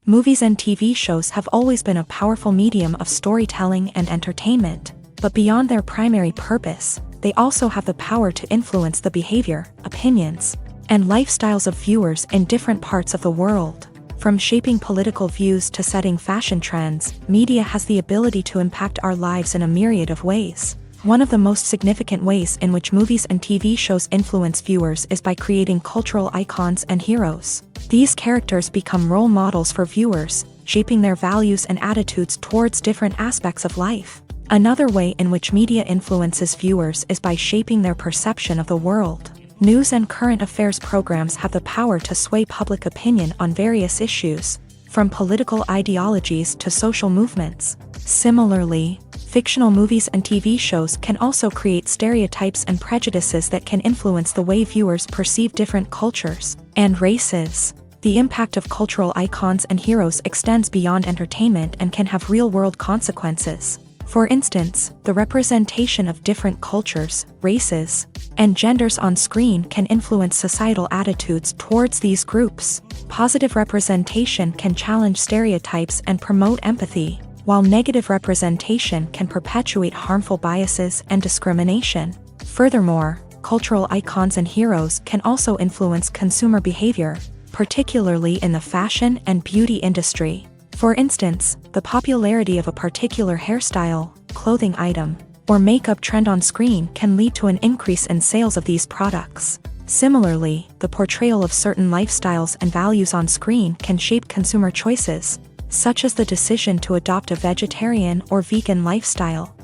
Movies and TV shows have always been a powerful medium of storytelling and entertainment, but beyond their primary purpose, they also have the power to influence the behavior, opinions, and lifestyles of viewers in different parts of the world. From shaping political views to setting fashion trends, media has the ability to impact our lives in a myriad of ways. One of the most significant ways in which movies and TV shows influence viewers is by creating cultural icons and heroes. These characters become role models for viewers, shaping their values and attitudes towards different aspects of life. Another way in which media influences viewers is by shaping their perception of the world. News and current affairs programs have the power to sway public opinion on various issues, from political ideologies to social movements. Similarly, fictional movies and TV shows can also create stereotypes and prejudices that can influence the way viewers perceive different cultures and races. The impact of cultural icons and heroes extends beyond entertainment and can have real-world consequences. For instance, the representation of different cultures, races, and genders on screen can influence societal attitudes towards these groups. Positive representation can challenge stereotypes and promote empathy, while negative representation can perpetuate harmful biases and discrimination. Furthermore, cultural icons and heroes can also influence consumer behavior, particularly in the fashion and beauty industry. For instance, the popularity of a particular hairstyle, clothing item, or makeup trend on screen can lead to an increase in sales of these products. Similarly, the portrayal of certain lifestyles and values on screen can shape consumer choices, such as the decision to adopt a vegetarian or vegan lifestyle.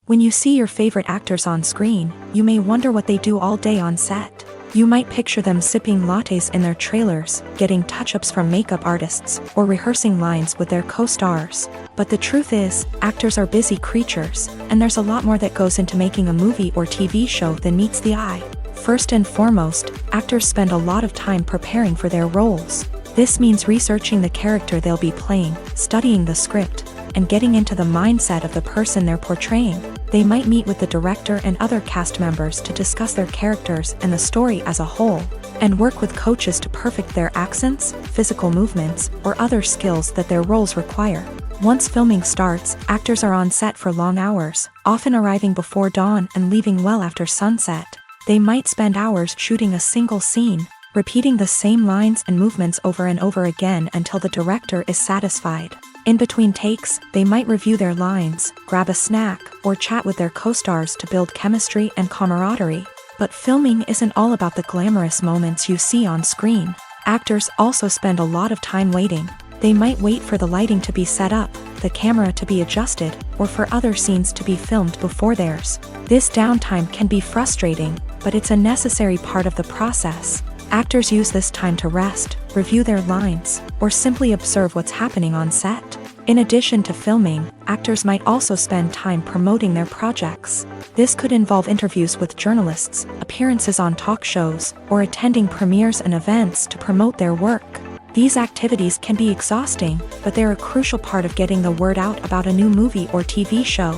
When you see your favorite actors on screen, you may wonder what they do all day on set. You might picture them sipping lattes in their trailers, getting touch-ups from makeup artists, or rehearsing lines with their co-stars. But the truth is, actors are busy creatures, and there's a lot more that goes into making a movie or TV show than meets the eye. First and foremost, actors spend a lot of time preparing for their roles. This means researching the character they'll be playing, studying the script, and getting into the mindset of the person they're portraying. They might meet with the director and other cast members to discuss their characters and the story as a whole, and work with coaches to perfect their accents, physical movements, or other skills that their roles require. Once filming starts, actors are on set for long hours, often arriving before dawn and leaving well after sunset. They might spend hours shooting a single scene, repeating the same lines and movements over and over again until the director is satisfied. In between takes, they might review their lines, grab a snack, or chat with their co-stars to build chemistry and camaraderie. But filming isn't all about the glamorous moments you see on screen. Actors also spend a lot of time waiting. They might wait for the lighting to be set up, the camera to be adjusted, or for other scenes to be filmed before theirs. This downtime can be frustrating, but it's a necessary part of the process. Actors use this time to rest, review their lines, or simply observe what's happening on set. In addition to filming, actors might also spend time promoting their projects. This could involve interviews with journalists, appearances on talk shows, or attending premieres and events to promote their work. These activities can be exhausting, but they're a crucial part of getting the word out about a new movie or TV show.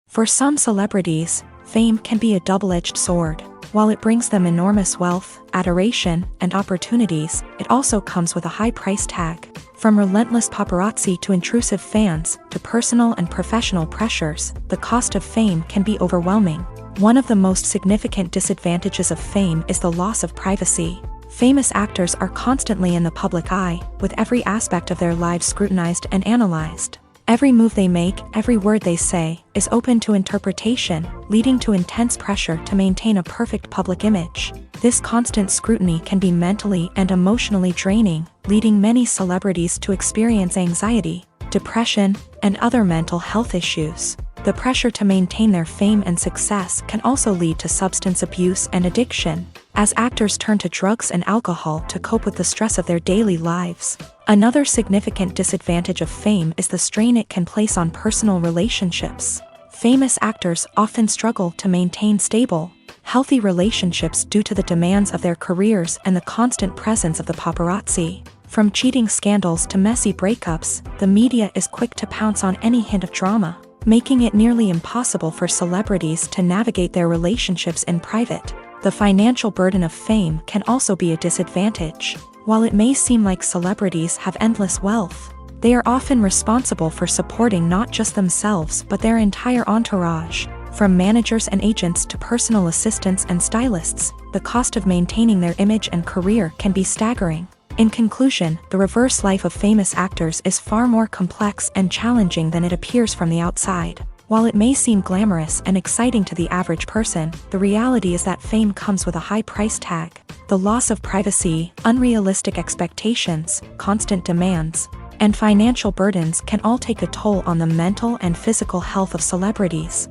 For some celebrities, fame can be a double-edged sword. While it brings them enormous wealth, adoration, and opportunities, it also comes with a high price tag. From relentless paparazzi to intrusive fans, to personal and professional pressures, the cost of fame can be overwhelming. One of the most significant disadvantages of fame is the loss of privacy. Famous actors are constantly in the public eye, with every aspect of their lives scrutinized and analyzed. Every move they make, every word they say, is open to interpretation, leading to intense pressure to maintain a perfect public image. This constant scrutiny can be mentally and emotionally draining, leading many celebrities to experience anxiety, depression, and other mental health issues. The pressure to maintain their fame and success can also lead to substance abuse and addiction, as actors turn to drugs and alcohol to cope with the stress of their daily lives. Another significant disadvantage of fame is the strain it can place on personal relationships. Famous actors often struggle to maintain stable, healthy relationships due to the demands of their careers and the constant presence of the paparazzi. From cheating scandals to messy breakups, the media is quick to pounce on any hint of drama, making it nearly impossible for celebrities to navigate their relationships in private. The financial burden of fame can also be a disadvantage. While it may seem like celebrities have endless wealth, they are often responsible for supporting not just themselves but their entire entourage. From managers and agents to personal assistants and stylists, the cost of maintaining their image and career can be staggering. In conclusion, the reverse life of famous actors is far more complex and challenging than it appears from the outside. While it may seem glamorous and exciting to the average person, the reality is that fame comes with a high price tag. The loss of privacy, unrealistic expectations, constant demands, and financial burdens can all take a toll on the mental and physical health of celebrities.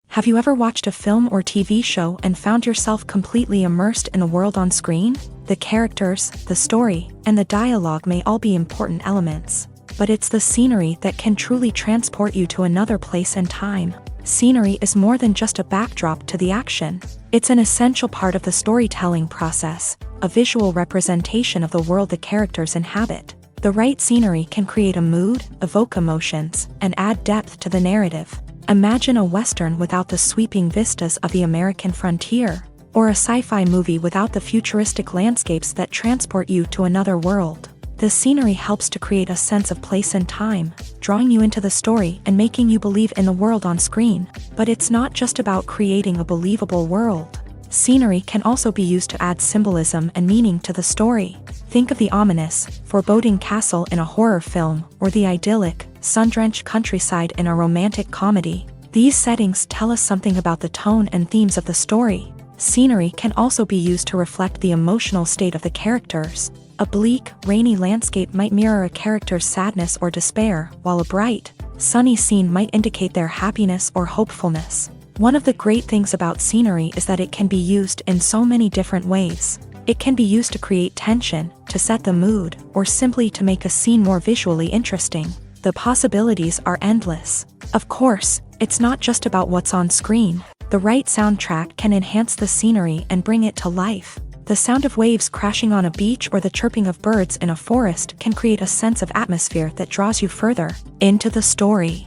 Have you ever watched a film or TV show and found yourself completely immersed in the world on screen? The characters, the story, and the dialogue may all be important elements. but it's the scenery that can truly transport you to another place and time. Scenery is more than just a backdrop to the action. It's an essential part of the storytelling process, a visual representation of the world the characters inhabit. The right scenery can create a mood, evoke emotions, and add depth to the narrative. Imagine a Western without the sweeping vistas of the American frontier, or a sci-fi movie without the futuristic landscapes that transport you to another world. The scenery helps to create a sense of place and time, drawing you into the story and making you believe in the world on screen. But it's not just about creating a believable world. Scenery can also be used to add symbolism and meaning to the story. Think of the ominous, foreboding castle in a horror film, or the idyllic, sun-drenched countryside in a romantic comedy. These settings tell us something about the tone and themes of the story. Scenery can also be used to reflect the emotional state of the characters. A bleak, rainy landscape might mirror a character's sadness or despair, while a bright, sunny scene might indicate their happiness or hopefulness. One of the great things about scenery is that it can be used in so many different ways. It can be used to create tension, to set the mood, or simply to make a scene more visually interesting. The possibilities are endless. Of course, it's not just about what's on screen. The right soundtrack can enhance the scenery and bring it to life. The sound of waves crashing on a beach or the chirping of birds in a forest can create a sense of atmosphere that draws you further into the story.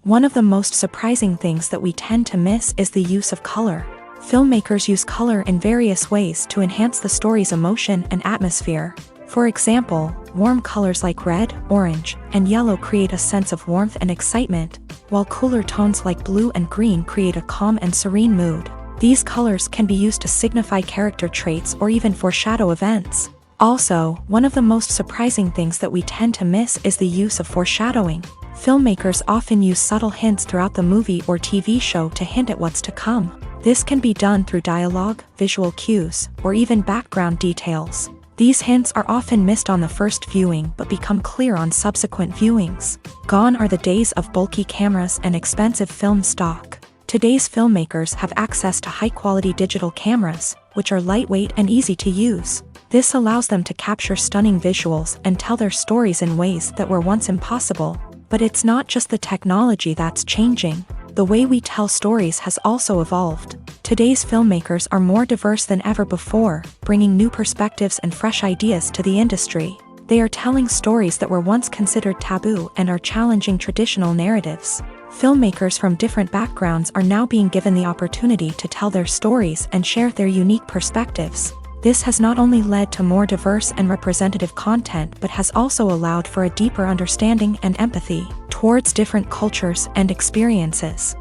One of the most surprising things that we tend to miss is the use of color. Filmmakers use color in various ways to enhance the story's emotion and atmosphere. For example, warm colors like red, orange, and yellow create a sense of warmth and excitement, while cooler tones like blue and green create a calm and serene mood. These colors can be used to signify character traits or even foreshadow events. Also, one of the most surprising things that we tend to miss is the use of foreshadowing. Filmmakers often use subtle hints throughout the movie or TV show to hint at what's to come. This can be done through dialogue, visual cues, or even background details. These hints are often missed on the first viewing but become clear on subsequent viewings. Gone are the days of bulky cameras and expensive film stock. Today's filmmakers have access to high-quality digital cameras, which are lightweight and easy to use. This allows them to capture stunning visuals and tell their stories in ways that were once impossible. But it's not just the technology that's changing. The way we tell stories has also evolved. Today's filmmakers are more diverse than ever before, bringing new perspectives and fresh ideas to the industry. They are telling stories that were once considered taboo and are challenging traditional narratives. Filmmakers from different backgrounds are now being given the opportunity to tell their stories and share their unique perspectives. This has not only led to more diverse and representative content but has also allowed for a deeper understanding and empathy towards different cultures and experiences.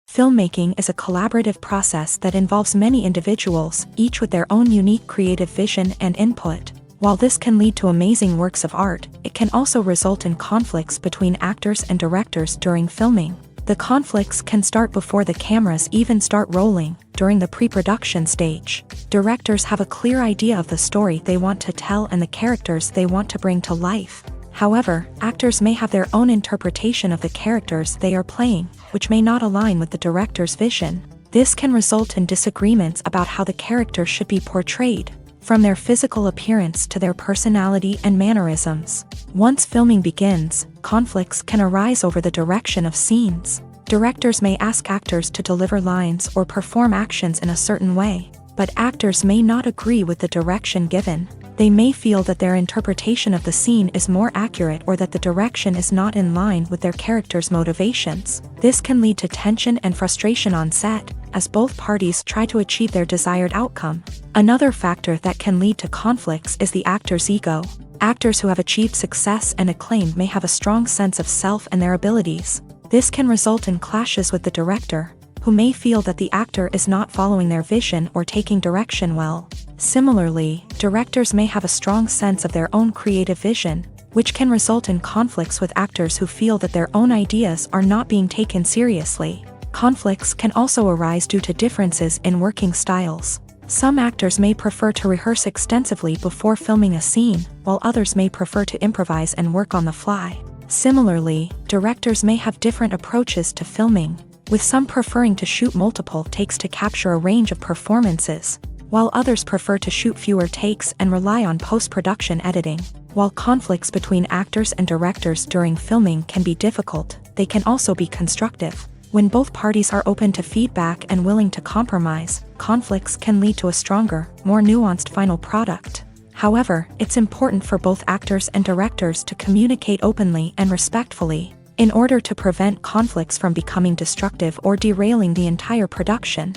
Filmmaking is a collaborative process that involves many individuals, each with their own unique creative vision and input. While this can lead to amazing works of art, it can also result in conflicts between actors and directors during filming. The conflicts can start before the cameras even start rolling, during the pre-production stage. Directors have a clear idea of the story they want to tell and the characters they want to bring to life. However, actors may have their own interpretation of the characters they are playing, which may not align with the director's vision. This can result in disagreements about how the characters should be portrayed, from their physical appearance to their personality and mannerisms. Once filming begins, conflicts can arise over the direction of scenes. Directors may ask actors to deliver lines or perform actions in a certain way, but actors may not agree with the direction given. They may feel that their interpretation of the scene is more accurate or that the direction is not in line with their character's motivations. This can lead to tension and frustration on set, as both parties try to achieve their desired outcome. Another factor that can lead to conflicts is the actor's ego. Actors who have achieved success and acclaim may have a strong sense of self and their abilities. This can result in clashes with the director, who may feel that the actor is not following their vision or taking direction well. Similarly, directors may have a strong sense of their own creative vision, which can result in conflicts with actors who feel that their own ideas are not being taken seriously. Conflicts can also arise due to differences in working styles. Some actors may prefer to rehearse extensively before filming a scene, while others may prefer to improvise and work on the fly. Similarly, directors may have different approaches to filming, with some preferring to shoot multiple takes to capture a range of performances, while others prefer to shoot fewer takes and rely on post-production editing. While conflicts between actors and directors during filming can be difficult, they can also be constructive. When both parties are open to feedback and willing to compromise, conflicts can lead to a stronger, more nuanced final product. However, it's important for both actors and directors to communicate openly and respectfully, in order to prevent conflicts from becoming destructive or derailing the entire production.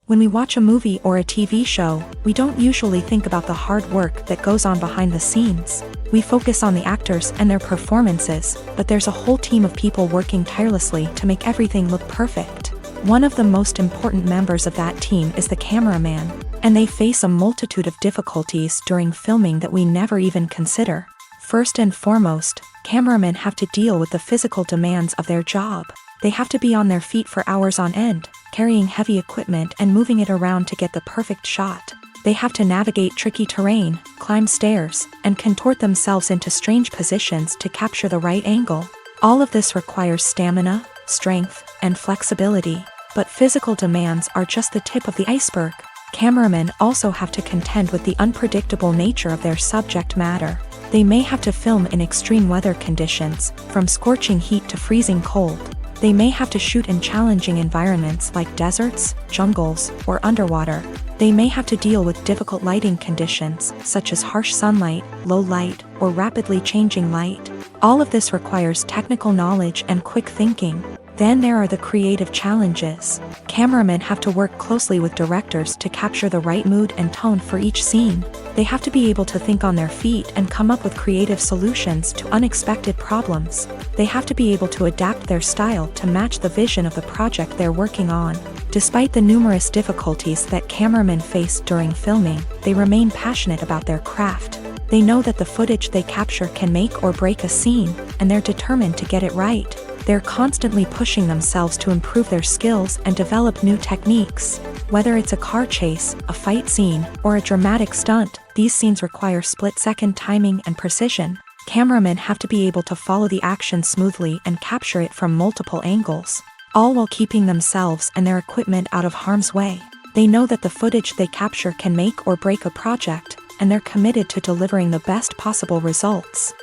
When we watch a movie or a TV show, we don't usually think about the hard work that goes on behind the scenes. We focus on the actors and their performances, but there's a whole team of people working tirelessly to make everything look perfect. One of the most important members of that team is the cameraman, and they face a multitude of difficulties during filming that we never even consider. First and foremost, cameramen have to deal with the physical demands of their job. They have to be on their feet for hours on end, carrying heavy equipment and moving it around to get the perfect shot. They have to navigate tricky terrain, climb stairs, and contort themselves into strange positions to capture the right angle. All of this requires stamina, strength, and flexibility. But physical demands are just the tip of the iceberg. Cameramen also have to contend with the unpredictable nature of their subject matter. They may have to film in extreme weather conditions, from scorching heat to freezing cold. They may have to shoot in challenging environments like deserts, jungles, or underwater. They may have to deal with difficult lighting conditions, such as harsh sunlight, low light, or rapidly changing light. All of this requires technical knowledge and quick thinking. Then there are the creative challenges. Cameramen have to work closely with directors to capture the right mood and tone for each scene. They have to be able to think on their feet and come up with creative solutions to unexpected problems. They have to be able to adapt their style to match the vision of the project they're working on. Despite the numerous difficulties that cameramen face during filming, they remain passionate about their craft. They know that the footage they capture can make or break a scene, and they're determined to get it right. They're constantly pushing themselves to improve their skills and develop new techniques. Whether it's a car chase, a fight scene, or a dramatic stunt, these scenes require split-second timing and precision. Cameramen have to be able to follow the action smoothly and capture it from multiple angles, all while keeping themselves and their equipment out of harm's way. They know that the footage they capture can make or break a project, and they're committed to delivering the best possible results.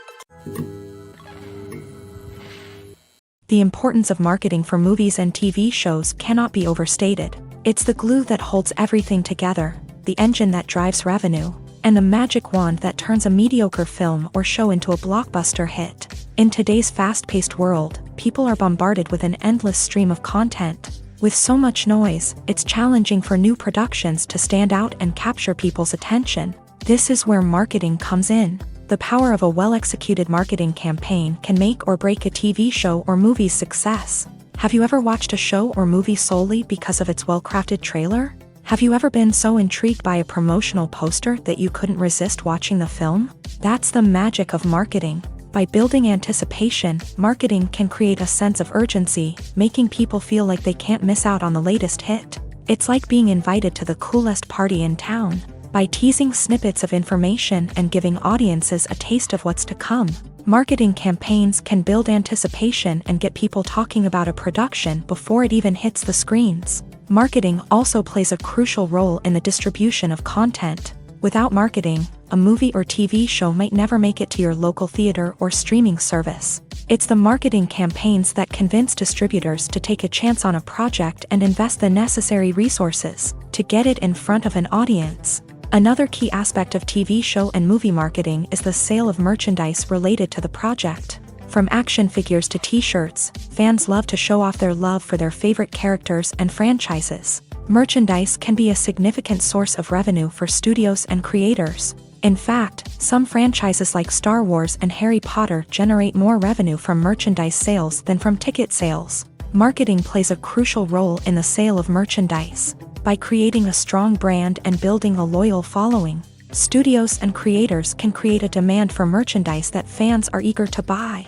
The importance of marketing for movies and TV shows cannot be overstated. It's the glue that holds everything together, the engine that drives revenue, and the magic wand that turns a mediocre film or show into a blockbuster hit. In today's fast-paced world, people are bombarded with an endless stream of content. With so much noise, it's challenging for new productions to stand out and capture people's attention. This is where marketing comes in. The power of a well-executed marketing campaign can make or break a TV show or movie's success. Have you ever watched a show or movie solely because of its well-crafted trailer? Have you ever been so intrigued by a promotional poster that you couldn't resist watching the film? That's the magic of marketing. By building anticipation, marketing can create a sense of urgency, making people feel like they can't miss out on the latest hit. It's like being invited to the coolest party in town. By teasing snippets of information and giving audiences a taste of what's to come, marketing campaigns can build anticipation and get people talking about a production before it even hits the screens. Marketing also plays a crucial role in the distribution of content. Without marketing, a movie or TV show might never make it to your local theater or streaming service. It's the marketing campaigns that convince distributors to take a chance on a project and invest the necessary resources to get it in front of an audience. Another key aspect of TV show and movie marketing is the sale of merchandise related to the project. From action figures to t-shirts, fans love to show off their love for their favorite characters and franchises. Merchandise can be a significant source of revenue for studios and creators. In fact, some franchises like Star Wars and Harry Potter generate more revenue from merchandise sales than from ticket sales. Marketing plays a crucial role in the sale of merchandise. By creating a strong brand and building a loyal following, studios and creators can create a demand for merchandise that fans are eager to buy.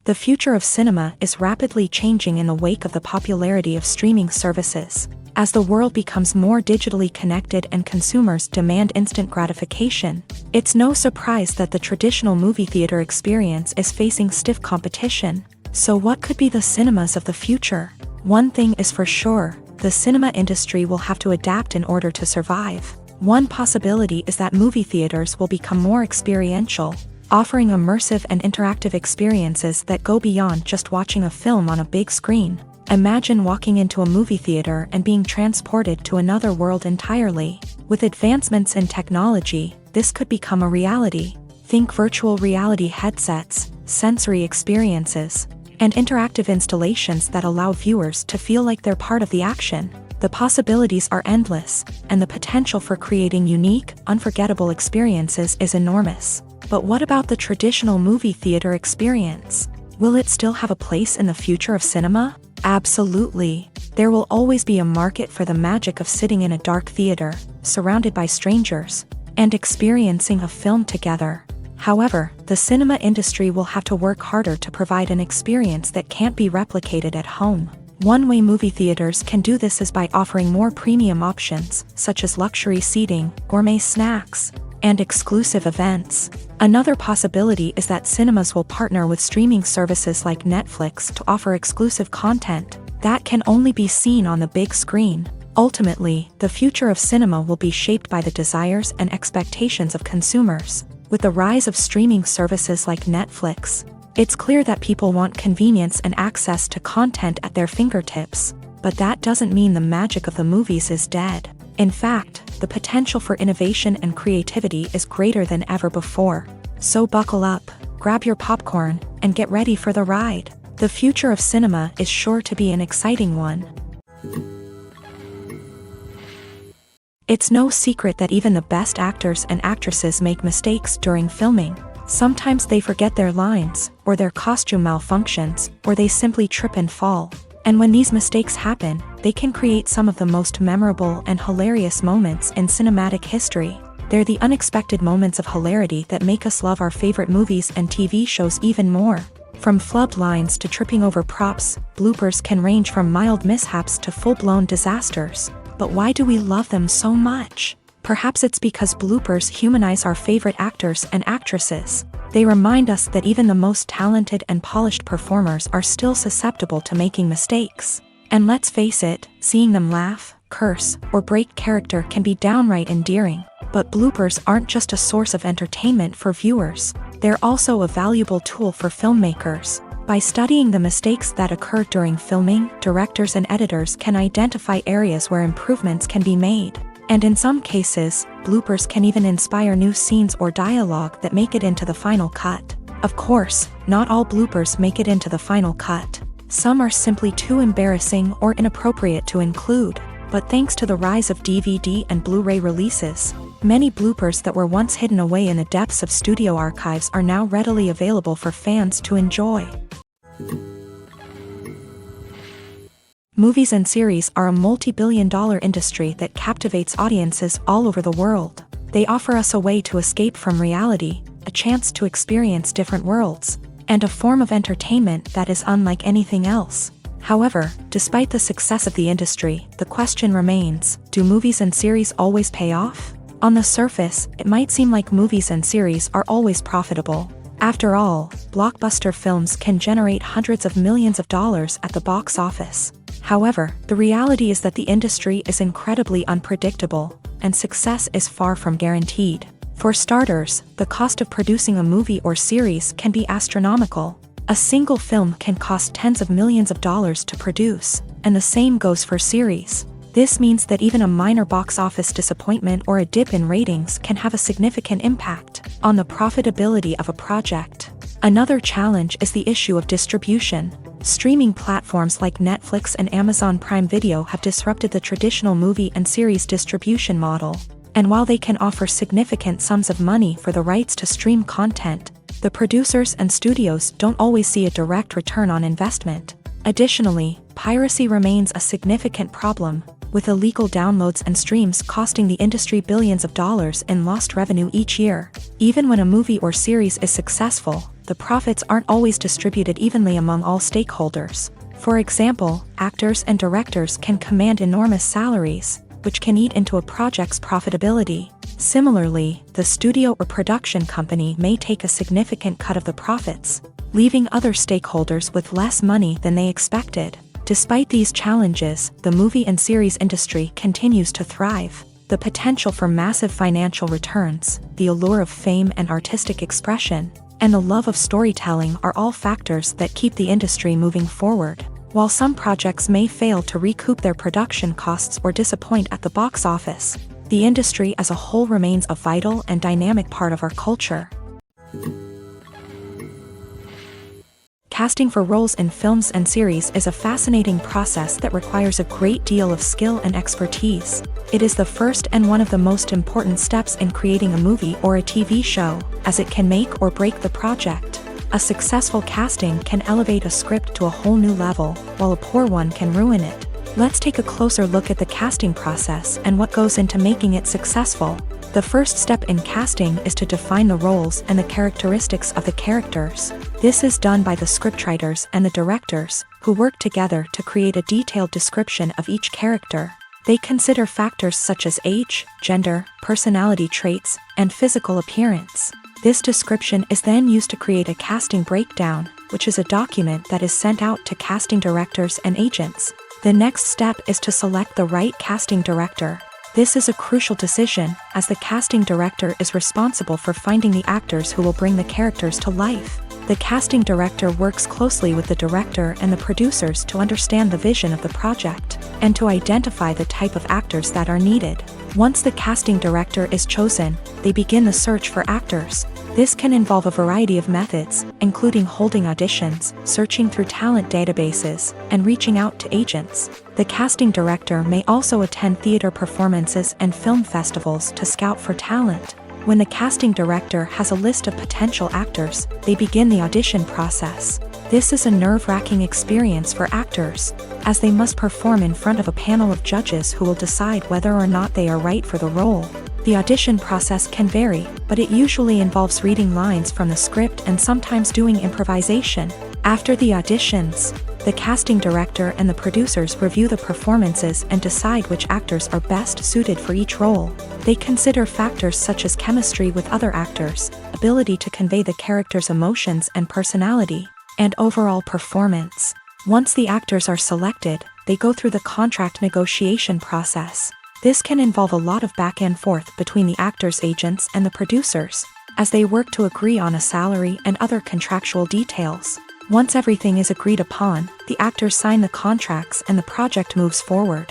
The future of cinema is rapidly changing in the wake of the popularity of streaming services. As the world becomes more digitally connected and consumers demand instant gratification, it's no surprise that the traditional movie theater experience is facing stiff competition. So what could be the cinemas of the future? One thing is for sure, the cinema industry will have to adapt in order to survive. One possibility is that movie theaters will become more experiential, offering immersive and interactive experiences that go beyond just watching a film on a big screen. Imagine walking into a movie theater and being transported to another world entirely. With advancements in technology, this could become a reality. Think virtual reality headsets, sensory experiences, and interactive installations that allow viewers to feel like they're part of the action. The possibilities are endless, and the potential for creating unique, unforgettable experiences is enormous. But what about the traditional movie theater experience? Will it still have a place in the future of cinema? Absolutely. There will always be a market for the magic of sitting in a dark theater, surrounded by strangers, and experiencing a film together. However, the cinema industry will have to work harder to provide an experience that can't be replicated at home. One way movie theaters can do this is by offering more premium options, such as luxury seating, gourmet snacks, and exclusive events. Another possibility is that cinemas will partner with streaming services like Netflix to offer exclusive content that can only be seen on the big screen. Ultimately, the future of cinema will be shaped by the desires and expectations of consumers. With the rise of streaming services like Netflix, it's clear that people want convenience and access to content at their fingertips. But that doesn't mean the magic of the movies is dead. In fact, the potential for innovation and creativity is greater than ever before. So buckle up, grab your popcorn, and get ready for the ride. The future of cinema is sure to be an exciting one. It's no secret that even the best actors and actresses make mistakes during filming. Sometimes they forget their lines, or their costume malfunctions, or they simply trip and fall. And when these mistakes happen, they can create some of the most memorable and hilarious moments in cinematic history. They're the unexpected moments of hilarity that make us love our favorite movies and TV shows even more. From flubbed lines to tripping over props, bloopers can range from mild mishaps to full-blown disasters. But why do we love them so much? Perhaps it's because bloopers humanize our favorite actors and actresses. They remind us that even the most talented and polished performers are still susceptible to making mistakes. And let's face it, seeing them laugh, curse, or break character can be downright endearing. But bloopers aren't just a source of entertainment for viewers. They're also a valuable tool for filmmakers. By studying the mistakes that occur during filming, directors and editors can identify areas where improvements can be made. And in some cases, bloopers can even inspire new scenes or dialogue that make it into the final cut. Of course, not all bloopers make it into the final cut. Some are simply too embarrassing or inappropriate to include. But thanks to the rise of DVD and Blu-ray releases, many bloopers that were once hidden away in the depths of studio archives are now readily available for fans to enjoy. Movies and series are a multi-billion-dollar industry that captivates audiences all over the world. They offer us a way to escape from reality, a chance to experience different worlds, and a form of entertainment that is unlike anything else. However, despite the success of the industry, the question remains, do movies and series always pay off? On the surface, it might seem like movies and series are always profitable. After all, blockbuster films can generate hundreds of millions of dollars at the box office. However, the reality is that the industry is incredibly unpredictable, and success is far from guaranteed. For starters, the cost of producing a movie or series can be astronomical. A single film can cost tens of millions of dollars to produce, and the same goes for series. This means that even a minor box office disappointment or a dip in ratings can have a significant impact on the profitability of a project. Another challenge is the issue of distribution. Streaming platforms like Netflix and Amazon Prime Video have disrupted the traditional movie and series distribution model. And while they can offer significant sums of money for the rights to stream content, the producers and studios don't always see a direct return on investment. Additionally, piracy remains a significant problem, with illegal downloads and streams costing the industry billions of dollars in lost revenue each year. Even when a movie or series is successful, the profits aren't always distributed evenly among all stakeholders. For example, actors and directors can command enormous salaries, which can eat into a project's profitability. Similarly, the studio or production company may take a significant cut of the profits, leaving other stakeholders with less money than they expected. Despite these challenges, the movie and series industry continues to thrive. The potential for massive financial returns, the allure of fame and artistic expression, and the love of storytelling are all factors that keep the industry moving forward. While some projects may fail to recoup their production costs or disappoint at the box office, the industry as a whole remains a vital and dynamic part of our culture. Casting for roles in films and series is a fascinating process that requires a great deal of skill and expertise. It is the first and one of the most important steps in creating a movie or a TV show, as it can make or break the project. A successful casting can elevate a script to a whole new level, while a poor one can ruin it. Let's take a closer look at the casting process and what goes into making it successful. The first step in casting is to define the roles and the characteristics of the characters. This is done by the scriptwriters and the directors, who work together to create a detailed description of each character. They consider factors such as age, gender, personality traits, and physical appearance. This description is then used to create a casting breakdown, which is a document that is sent out to casting directors and agents. The next step is to select the right casting director. This is a crucial decision, as the casting director is responsible for finding the actors who will bring the characters to life. The casting director works closely with the director and the producers to understand the vision of the project, and to identify the type of actors that are needed. Once the casting director is chosen, they begin the search for actors. This can involve a variety of methods, including holding auditions, searching through talent databases, and reaching out to agents. The casting director may also attend theater performances and film festivals to scout for talent. When the casting director has a list of potential actors, they begin the audition process. This is a nerve-wracking experience for actors, as they must perform in front of a panel of judges who will decide whether or not they are right for the role. The audition process can vary, but it usually involves reading lines from the script and sometimes doing improvisation. After the auditions, the casting director and the producers review the performances and decide which actors are best suited for each role. They consider factors such as chemistry with other actors, ability to convey the character's emotions and personality, and overall performance. Once the actors are selected, they go through the contract negotiation process. This can involve a lot of back and forth between the actors' agents and the producers, as they work to agree on a salary and other contractual details. Once everything is agreed upon, the actors sign the contracts and the project moves forward.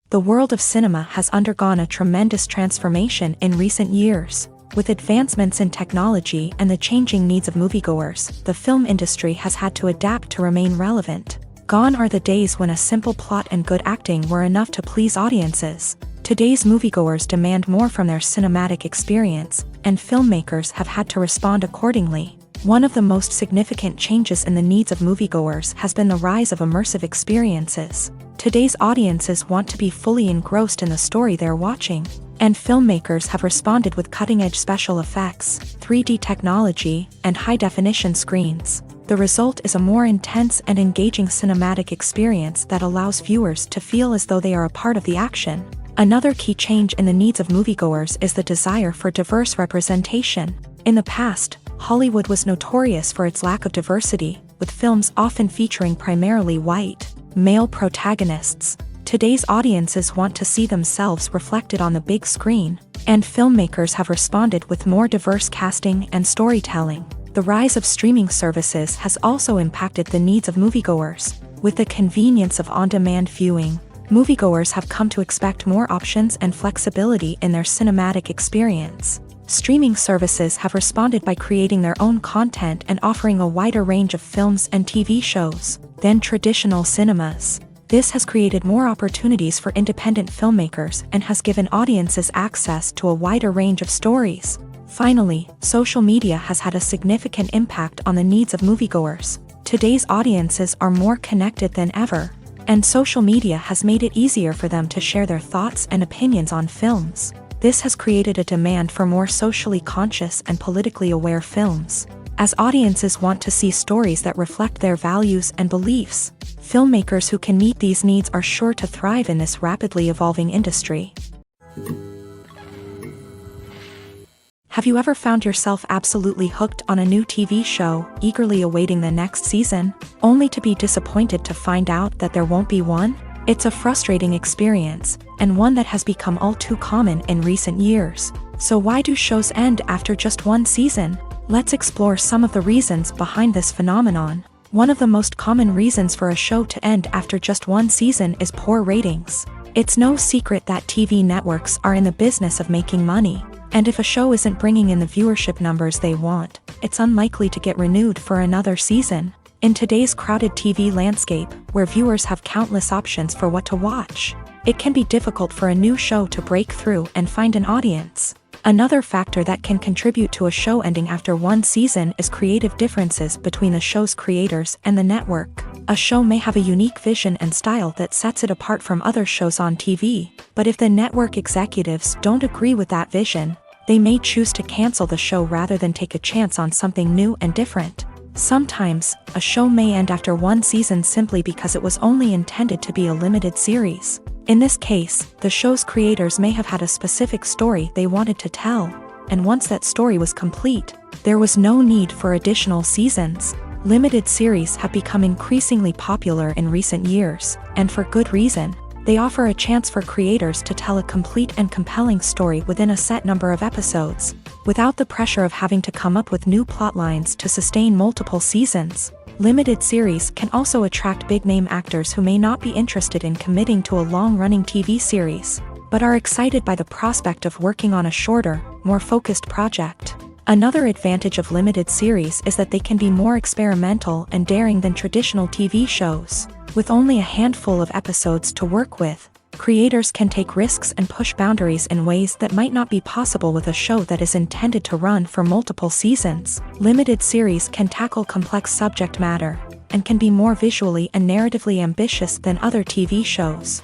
The world of cinema has undergone a tremendous transformation in recent years. With advancements in technology and the changing needs of moviegoers, the film industry has had to adapt to remain relevant. Gone are the days when a simple plot and good acting were enough to please audiences. Today's moviegoers demand more from their cinematic experience, and filmmakers have had to respond accordingly. One of the most significant changes in the needs of moviegoers has been the rise of immersive experiences. Today's audiences want to be fully engrossed in the story they're watching, and filmmakers have responded with cutting-edge special effects, 3D technology, and high-definition screens. The result is a more intense and engaging cinematic experience that allows viewers to feel as though they are a part of the action. Another key change in the needs of moviegoers is the desire for diverse representation. In the past, Hollywood was notorious for its lack of diversity, with films often featuring primarily white, male protagonists. Today's audiences want to see themselves reflected on the big screen, and filmmakers have responded with more diverse casting and storytelling. The rise of streaming services has also impacted the needs of moviegoers. With the convenience of on-demand viewing, moviegoers have come to expect more options and flexibility in their cinematic experience. Streaming services have responded by creating their own content and offering a wider range of films and TV shows than traditional cinemas. This has created more opportunities for independent filmmakers and has given audiences access to a wider range of stories. Finally, social media has had a significant impact on the needs of moviegoers. Today's audiences are more connected than ever, and social media has made it easier for them to share their thoughts and opinions on films. This has created a demand for more socially conscious and politically aware films. As audiences want to see stories that reflect their values and beliefs, Filmmakers who can meet these needs are sure to thrive in this rapidly evolving industry. Have you ever found yourself absolutely hooked on a new TV show, eagerly awaiting the next season, only to be disappointed to find out that there won't be one? It's a frustrating experience, and one that has become all too common in recent years. So why do shows end after just one season? Let's explore some of the reasons behind this phenomenon. One of the most common reasons for a show to end after just one season is poor ratings. It's no secret that TV networks are in the business of making money. And if a show isn't bringing in the viewership numbers they want, it's unlikely to get renewed for another season. In today's crowded TV landscape, where viewers have countless options for what to watch, it can be difficult for a new show to break through and find an audience. Another factor that can contribute to a show ending after one season is creative differences between the show's creators and the network. A show may have a unique vision and style that sets it apart from other shows on TV, but if the network executives don't agree with that vision, they may choose to cancel the show rather than take a chance on something new and different. Sometimes, a show may end after one season simply because it was only intended to be a limited series. In this case, the show's creators may have had a specific story they wanted to tell, and once that story was complete, there was no need for additional seasons. Limited series have become increasingly popular in recent years, and for good reason. They offer a chance for creators to tell a complete and compelling story within a set number of episodes, without the pressure of having to come up with new plotlines to sustain multiple seasons. Limited series can also attract big-name actors who may not be interested in committing to a long-running TV series, but are excited by the prospect of working on a shorter, more focused project. Another advantage of limited series is that they can be more experimental and daring than traditional TV shows. With only a handful of episodes to work with, creators can take risks and push boundaries in ways that might not be possible with a show that is intended to run for multiple seasons. Limited series can tackle complex subject matter, and can be more visually and narratively ambitious than other TV shows.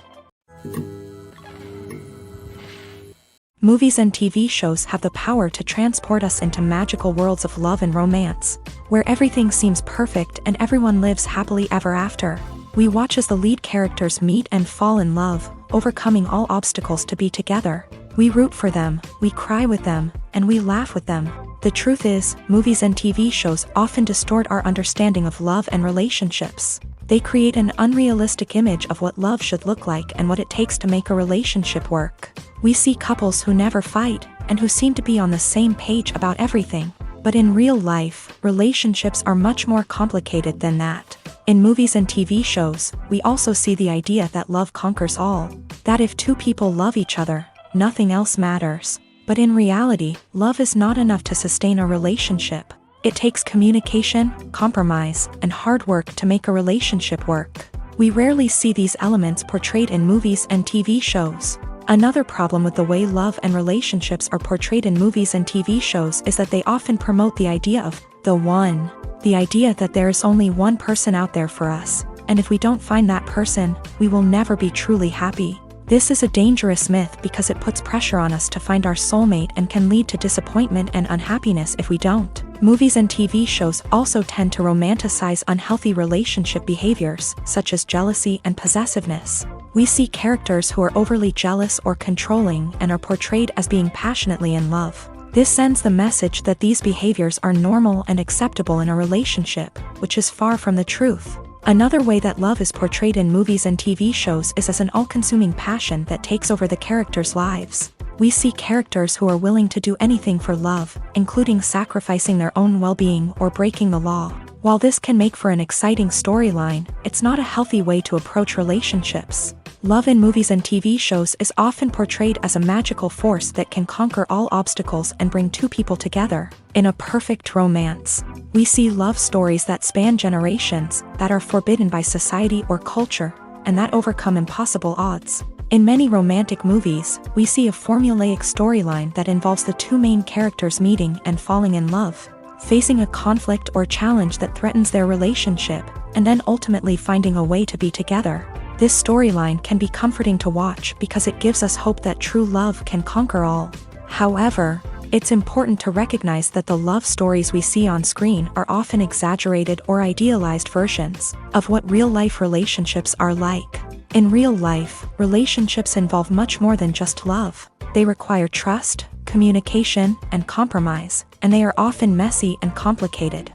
Movies and TV shows have the power to transport us into magical worlds of love and romance, where everything seems perfect and everyone lives happily ever after. We watch as the lead characters meet and fall in love, overcoming all obstacles to be together. We root for them, we cry with them, and we laugh with them. The truth is, movies and TV shows often distort our understanding of love and relationships. They create an unrealistic image of what love should look like and what it takes to make a relationship work. We see couples who never fight, and who seem to be on the same page about everything. But in real life, relationships are much more complicated than that. In movies and TV shows, we also see the idea that love conquers all. That if two people love each other, nothing else matters. But in reality, love is not enough to sustain a relationship. It takes communication, compromise, and hard work to make a relationship work. We rarely see these elements portrayed in movies and TV shows. Another problem with the way love and relationships are portrayed in movies and TV shows is that they often promote the idea of the one. The idea that there is only one person out there for us, and if we don't find that person, we will never be truly happy. This is a dangerous myth because it puts pressure on us to find our soulmate and can lead to disappointment and unhappiness if we don't. Movies and TV shows also tend to romanticize unhealthy relationship behaviors, such as jealousy and possessiveness. We see characters who are overly jealous or controlling and are portrayed as being passionately in love. This sends the message that these behaviors are normal and acceptable in a relationship, which is far from the truth. Another way that love is portrayed in movies and TV shows is as an all-consuming passion that takes over the characters' lives. We see characters who are willing to do anything for love, including sacrificing their own well-being or breaking the law. While this can make for an exciting storyline, it's not a healthy way to approach relationships. Love in movies and TV shows is often portrayed as a magical force that can conquer all obstacles and bring two people together. In a perfect romance, we see love stories that span generations, that are forbidden by society or culture, and that overcome impossible odds. In many romantic movies, we see a formulaic storyline that involves the two main characters meeting and falling in love, facing a conflict or challenge that threatens their relationship, and then ultimately finding a way to be together. This storyline can be comforting to watch because it gives us hope that true love can conquer all. However, It's important to recognize that the love stories we see on screen are often exaggerated or idealized versions of what real-life relationships are like. In real life, relationships involve much more than just love. They require trust, communication, and compromise, and they are often messy and complicated.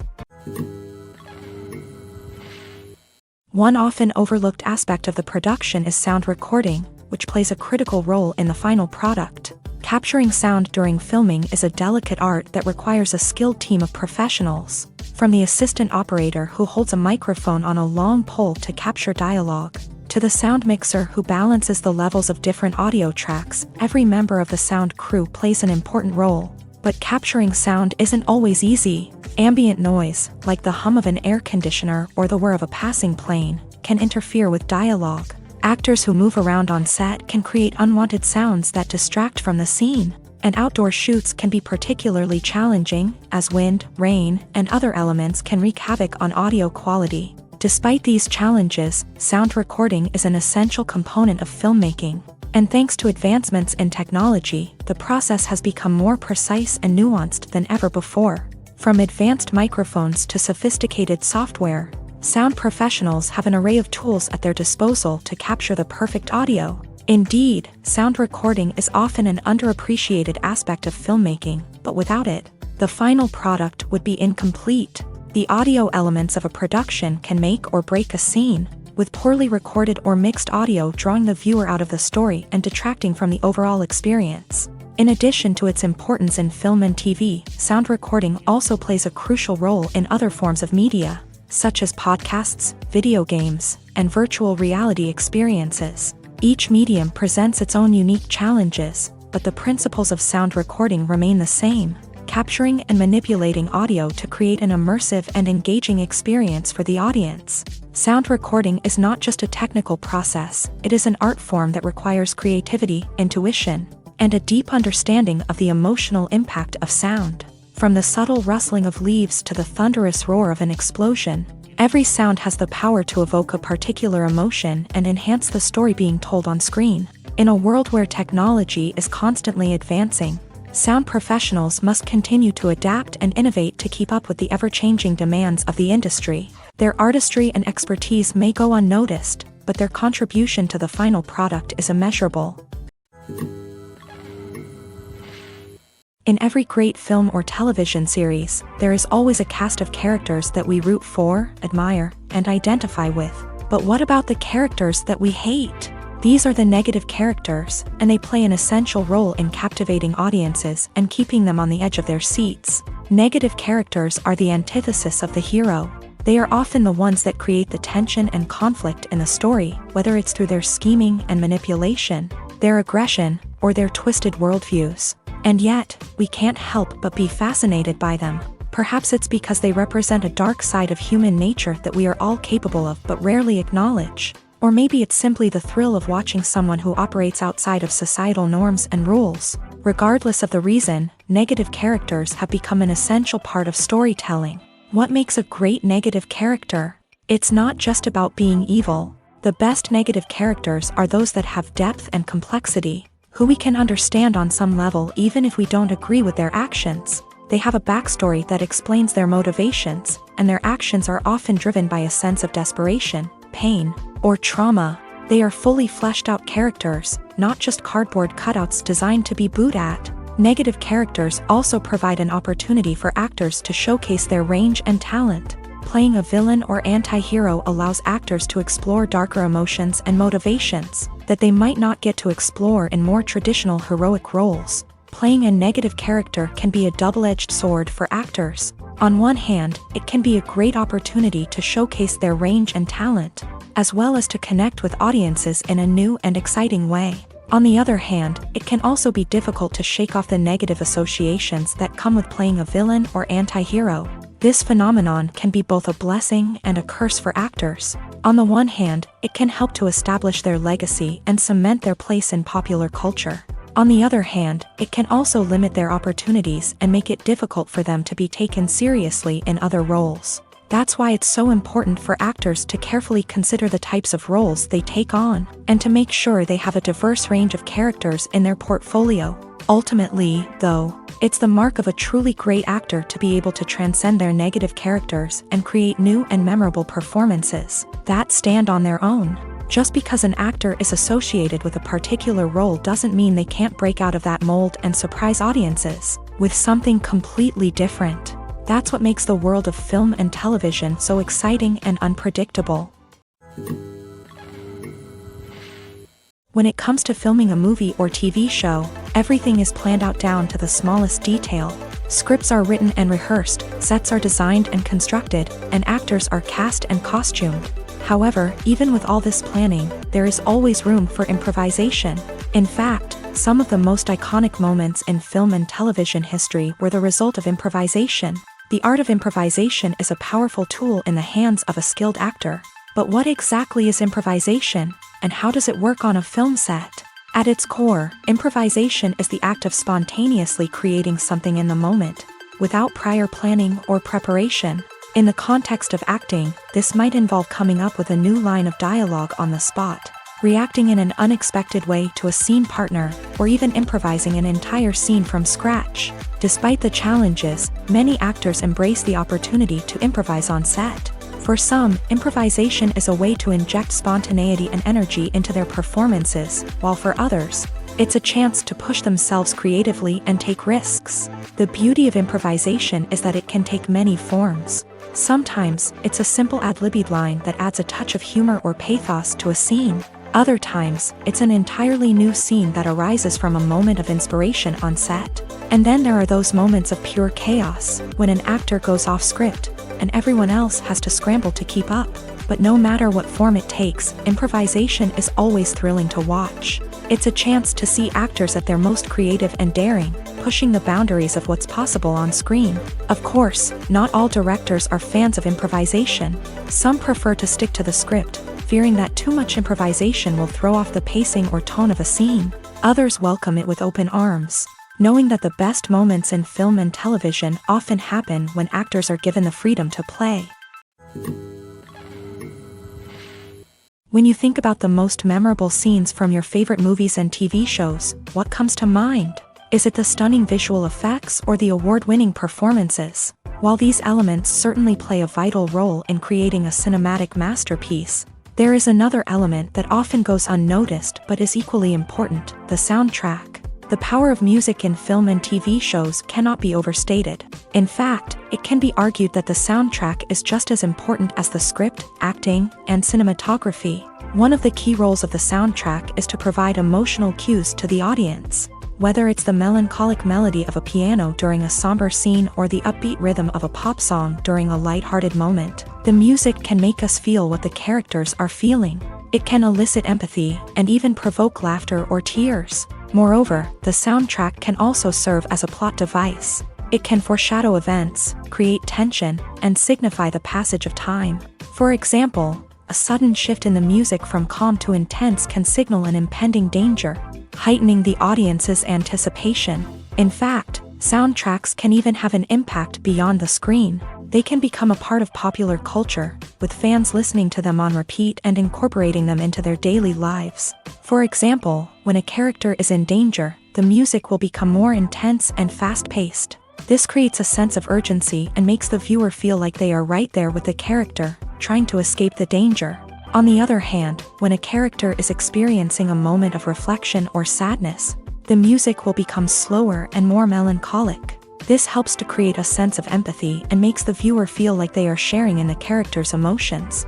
One often overlooked aspect of the production is sound recording, which plays a critical role in the final product. Capturing sound during filming is a delicate art that requires a skilled team of professionals. From the assistant operator who holds a microphone on a long pole to capture dialogue, to the sound mixer who balances the levels of different audio tracks, every member of the sound crew plays an important role. But capturing sound isn't always easy. Ambient noise, like the hum of an air conditioner or the whir of a passing plane, can interfere with dialogue. Actors who move around on set can create unwanted sounds that distract from the scene, and outdoor shoots can be particularly challenging, as wind, rain, and other elements can wreak havoc on audio quality. Despite these challenges, sound recording is an essential component of filmmaking, and thanks to advancements in technology, the process has become more precise and nuanced than ever before. From advanced microphones to sophisticated software, sound professionals have an array of tools at their disposal to capture the perfect audio. Indeed, sound recording is often an underappreciated aspect of filmmaking, but without it, the final product would be incomplete. The audio elements of a production can make or break a scene, with poorly recorded or mixed audio drawing the viewer out of the story and detracting from the overall experience. In addition to its importance in film and TV, sound recording also plays a crucial role in other forms of media, such as podcasts, video games, and virtual reality experiences. Each medium presents its own unique challenges, but the principles of sound recording remain the same: capturing and manipulating audio to create an immersive and engaging experience for the audience. Sound recording is not just a technical process, it is an art form that requires creativity, intuition, and a deep understanding of the emotional impact of sound. From the subtle rustling of leaves to the thunderous roar of an explosion, every sound has the power to evoke a particular emotion and enhance the story being told on screen. In a world where technology is constantly advancing, sound professionals must continue to adapt and innovate to keep up with the ever-changing demands of the industry. Their artistry and expertise may go unnoticed, but their contribution to the final product is immeasurable. In every great film or television series, there is always a cast of characters that we root for, admire, and identify with. But what about the characters that we hate? These are the negative characters, and they play an essential role in captivating audiences and keeping them on the edge of their seats. Negative characters are the antithesis of the hero. They are often the ones that create the tension and conflict in the story, whether it's through their scheming and manipulation, their aggression, or their twisted worldviews. And yet, we can't help but be fascinated by them. Perhaps it's because they represent a dark side of human nature that we are all capable of but rarely acknowledge. Or maybe it's simply the thrill of watching someone who operates outside of societal norms and rules. Regardless of the reason, negative characters have become an essential part of storytelling. What makes a great negative character? It's not just about being evil. The best negative characters are those that have depth and complexity, who we can understand on some level even if we don't agree with their actions. They have a backstory that explains their motivations, and their actions are often driven by a sense of desperation, pain, or trauma. They are fully fleshed out characters, not just cardboard cutouts designed to be booed at. Negative characters also provide an opportunity for actors to showcase their range and talent. Playing a villain or anti-hero allows actors to explore darker emotions and motivations that they might not get to explore in more traditional heroic roles. Playing a negative character can be a double-edged sword for actors. On one hand, it can be a great opportunity to showcase their range and talent, as well as to connect with audiences in a new and exciting way. On the other hand, it can also be difficult to shake off the negative associations that come with playing a villain or anti-hero. This phenomenon can be both a blessing and a curse for actors. On the one hand, it can help to establish their legacy and cement their place in popular culture. On the other hand, it can also limit their opportunities and make it difficult for them to be taken seriously in other roles. That's why it's so important for actors to carefully consider the types of roles they take on, and to make sure they have a diverse range of characters in their portfolio. Ultimately, though, It's the mark of a truly great actor to be able to transcend their negative characters and create new and memorable performances that stand on their own. Just because an actor is associated with a particular role doesn't mean they can't break out of that mold and surprise audiences with something completely different. That's what makes the world of film and television so exciting and unpredictable. When it comes to filming a movie or TV show, everything is planned out down to the smallest detail. Scripts are written and rehearsed, sets are designed and constructed, and actors are cast and costumed. However, even with all this planning, there is always room for improvisation. In fact, some of the most iconic moments in film and television history were the result of improvisation. The art of improvisation is a powerful tool in the hands of a skilled actor. But what exactly is improvisation, and how does it work on a film set? At its core, improvisation is the act of spontaneously creating something in the moment, without prior planning or preparation. In the context of acting, this might involve coming up with a new line of dialogue on the spot, reacting in an unexpected way to a scene partner, or even improvising an entire scene from scratch. Despite the challenges, many actors embrace the opportunity to improvise on set. For some, improvisation is a way to inject spontaneity and energy into their performances, while for others, it's a chance to push themselves creatively and take risks. The beauty of improvisation is that it can take many forms. Sometimes, it's a simple ad-libbed line that adds a touch of humor or pathos to a scene. Other times, it's an entirely new scene that arises from a moment of inspiration on set. And then there are those moments of pure chaos, when an actor goes off script, and everyone else has to scramble to keep up. But no matter what form it takes, improvisation is always thrilling to watch. It's a chance to see actors at their most creative and daring, pushing the boundaries of what's possible on screen. Of course, not all directors are fans of improvisation. Some prefer to stick to the script, fearing that too much improvisation will throw off the pacing or tone of a scene. Others welcome it with open arms, knowing that the best moments in film and television often happen when actors are given the freedom to play. When you think about the most memorable scenes from your favorite movies and TV shows, what comes to mind? Is it the stunning visual effects or the award-winning performances? While these elements certainly play a vital role in creating a cinematic masterpiece, there is another element that often goes unnoticed but is equally important: the soundtrack. The power of music in film and TV shows cannot be overstated. In fact, it can be argued that the soundtrack is just as important as the script, acting, and cinematography. One of the key roles of the soundtrack is to provide emotional cues to the audience. Whether it's the melancholic melody of a piano during a somber scene or the upbeat rhythm of a pop song during a light-hearted moment, the music can make us feel what the characters are feeling. It can elicit empathy and even provoke laughter or tears. Moreover, the soundtrack can also serve as a plot device. It can foreshadow events, create tension, and signify the passage of time. For example, a sudden shift in the music from calm to intense can signal an impending danger, heightening the audience's anticipation. In fact, soundtracks can even have an impact beyond the screen. They can become a part of popular culture, with fans listening to them on repeat and incorporating them into their daily lives. For example, when a character is in danger, the music will become more intense and fast-paced. This creates a sense of urgency and makes the viewer feel like they are right there with the character, trying to escape the danger. On the other hand, when a character is experiencing a moment of reflection or sadness, the music will become slower and more melancholic. This helps to create a sense of empathy and makes the viewer feel like they are sharing in the character's emotions.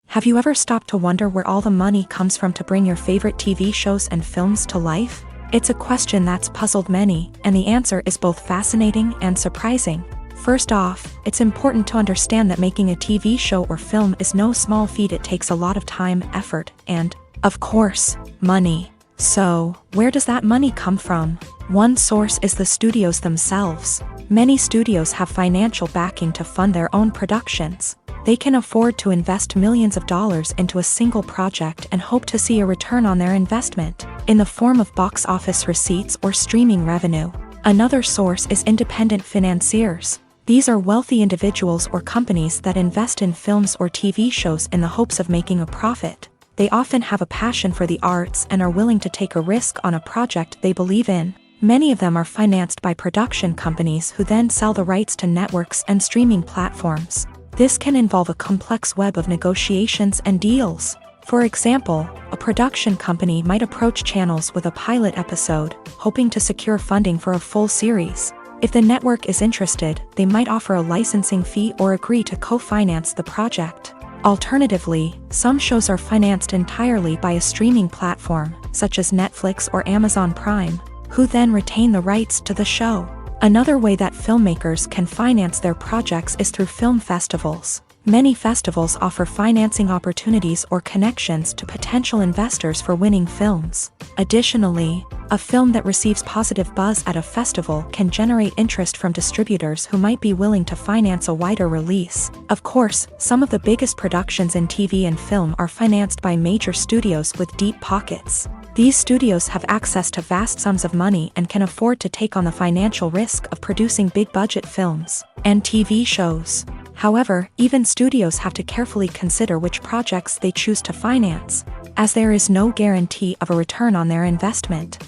Have you ever stopped to wonder where all the money comes from to bring your favorite TV shows and films to life? It's a question that's puzzled many, and the answer is both fascinating and surprising. First off, it's important to understand that making a TV show or film is no small feat. It takes a lot of time, effort, and, of course, money. So, where does that money come from? One source is the studios themselves. Many studios have financial backing to fund their own productions. They can afford to invest millions of dollars into a single project and hope to see a return on their investment, in the form of box office receipts or streaming revenue. Another source is independent financiers. These are wealthy individuals or companies that invest in films or TV shows in the hopes of making a profit. They often have a passion for the arts and are willing to take a risk on a project they believe in. Many of them are financed by production companies who then sell the rights to networks and streaming platforms. This can involve a complex web of negotiations and deals. For example, a production company might approach channels with a pilot episode, hoping to secure funding for a full series. If the network is interested, they might offer a licensing fee or agree to co-finance the project. Alternatively, some shows are financed entirely by a streaming platform, such as Netflix or Amazon Prime, who then retain the rights to the show. Another way that filmmakers can finance their projects is through film festivals. Many festivals offer financing opportunities or connections to potential investors for winning films. Additionally, a film that receives positive buzz at a festival can generate interest from distributors who might be willing to finance a wider release. Of course, some of the biggest productions in TV and film are financed by major studios with deep pockets. These studios have access to vast sums of money and can afford to take on the financial risk of producing big-budget films and TV shows. However, even studios have to carefully consider which projects they choose to finance, as there is no guarantee of a return on their investment.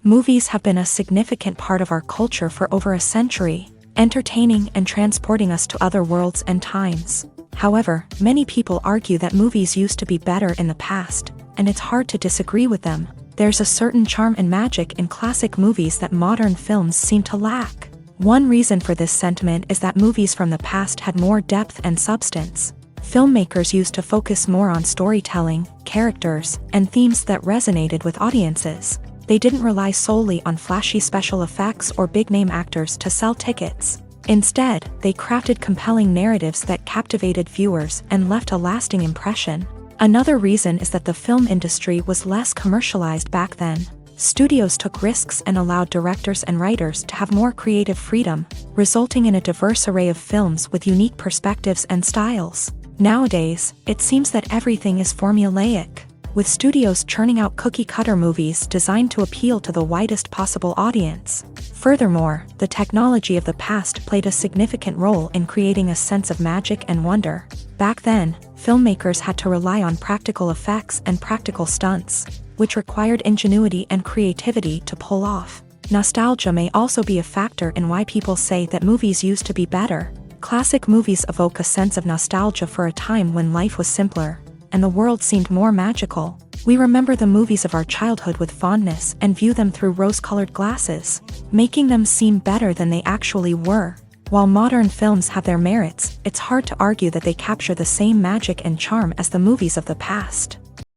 Movies have been a significant part of our culture for over a century, entertaining and transporting us to other worlds and times. However, many people argue that movies used to be better in the past, and it's hard to disagree with them. There's a certain charm and magic in classic movies that modern films seem to lack. One reason for this sentiment is that movies from the past had more depth and substance. Filmmakers used to focus more on storytelling, characters, and themes that resonated with audiences. They didn't rely solely on flashy special effects or big-name actors to sell tickets. Instead, they crafted compelling narratives that captivated viewers and left a lasting impression. Another reason is that the film industry was less commercialized back then. Studios took risks and allowed directors and writers to have more creative freedom, resulting in a diverse array of films with unique perspectives and styles. Nowadays, it seems that everything is formulaic, with studios churning out cookie-cutter movies designed to appeal to the widest possible audience. Furthermore, the technology of the past played a significant role in creating a sense of magic and wonder. Back then, filmmakers had to rely on practical effects and practical stunts, which required ingenuity and creativity to pull off. Nostalgia may also be a factor in why people say that movies used to be better. Classic movies evoke a sense of nostalgia for a time when life was simpler, and the world seemed more magical. We remember the movies of our childhood with fondness and view them through rose-colored glasses, making them seem better than they actually were. While modern films have their merits, it's hard to argue that they capture the same magic and charm as the movies of the past.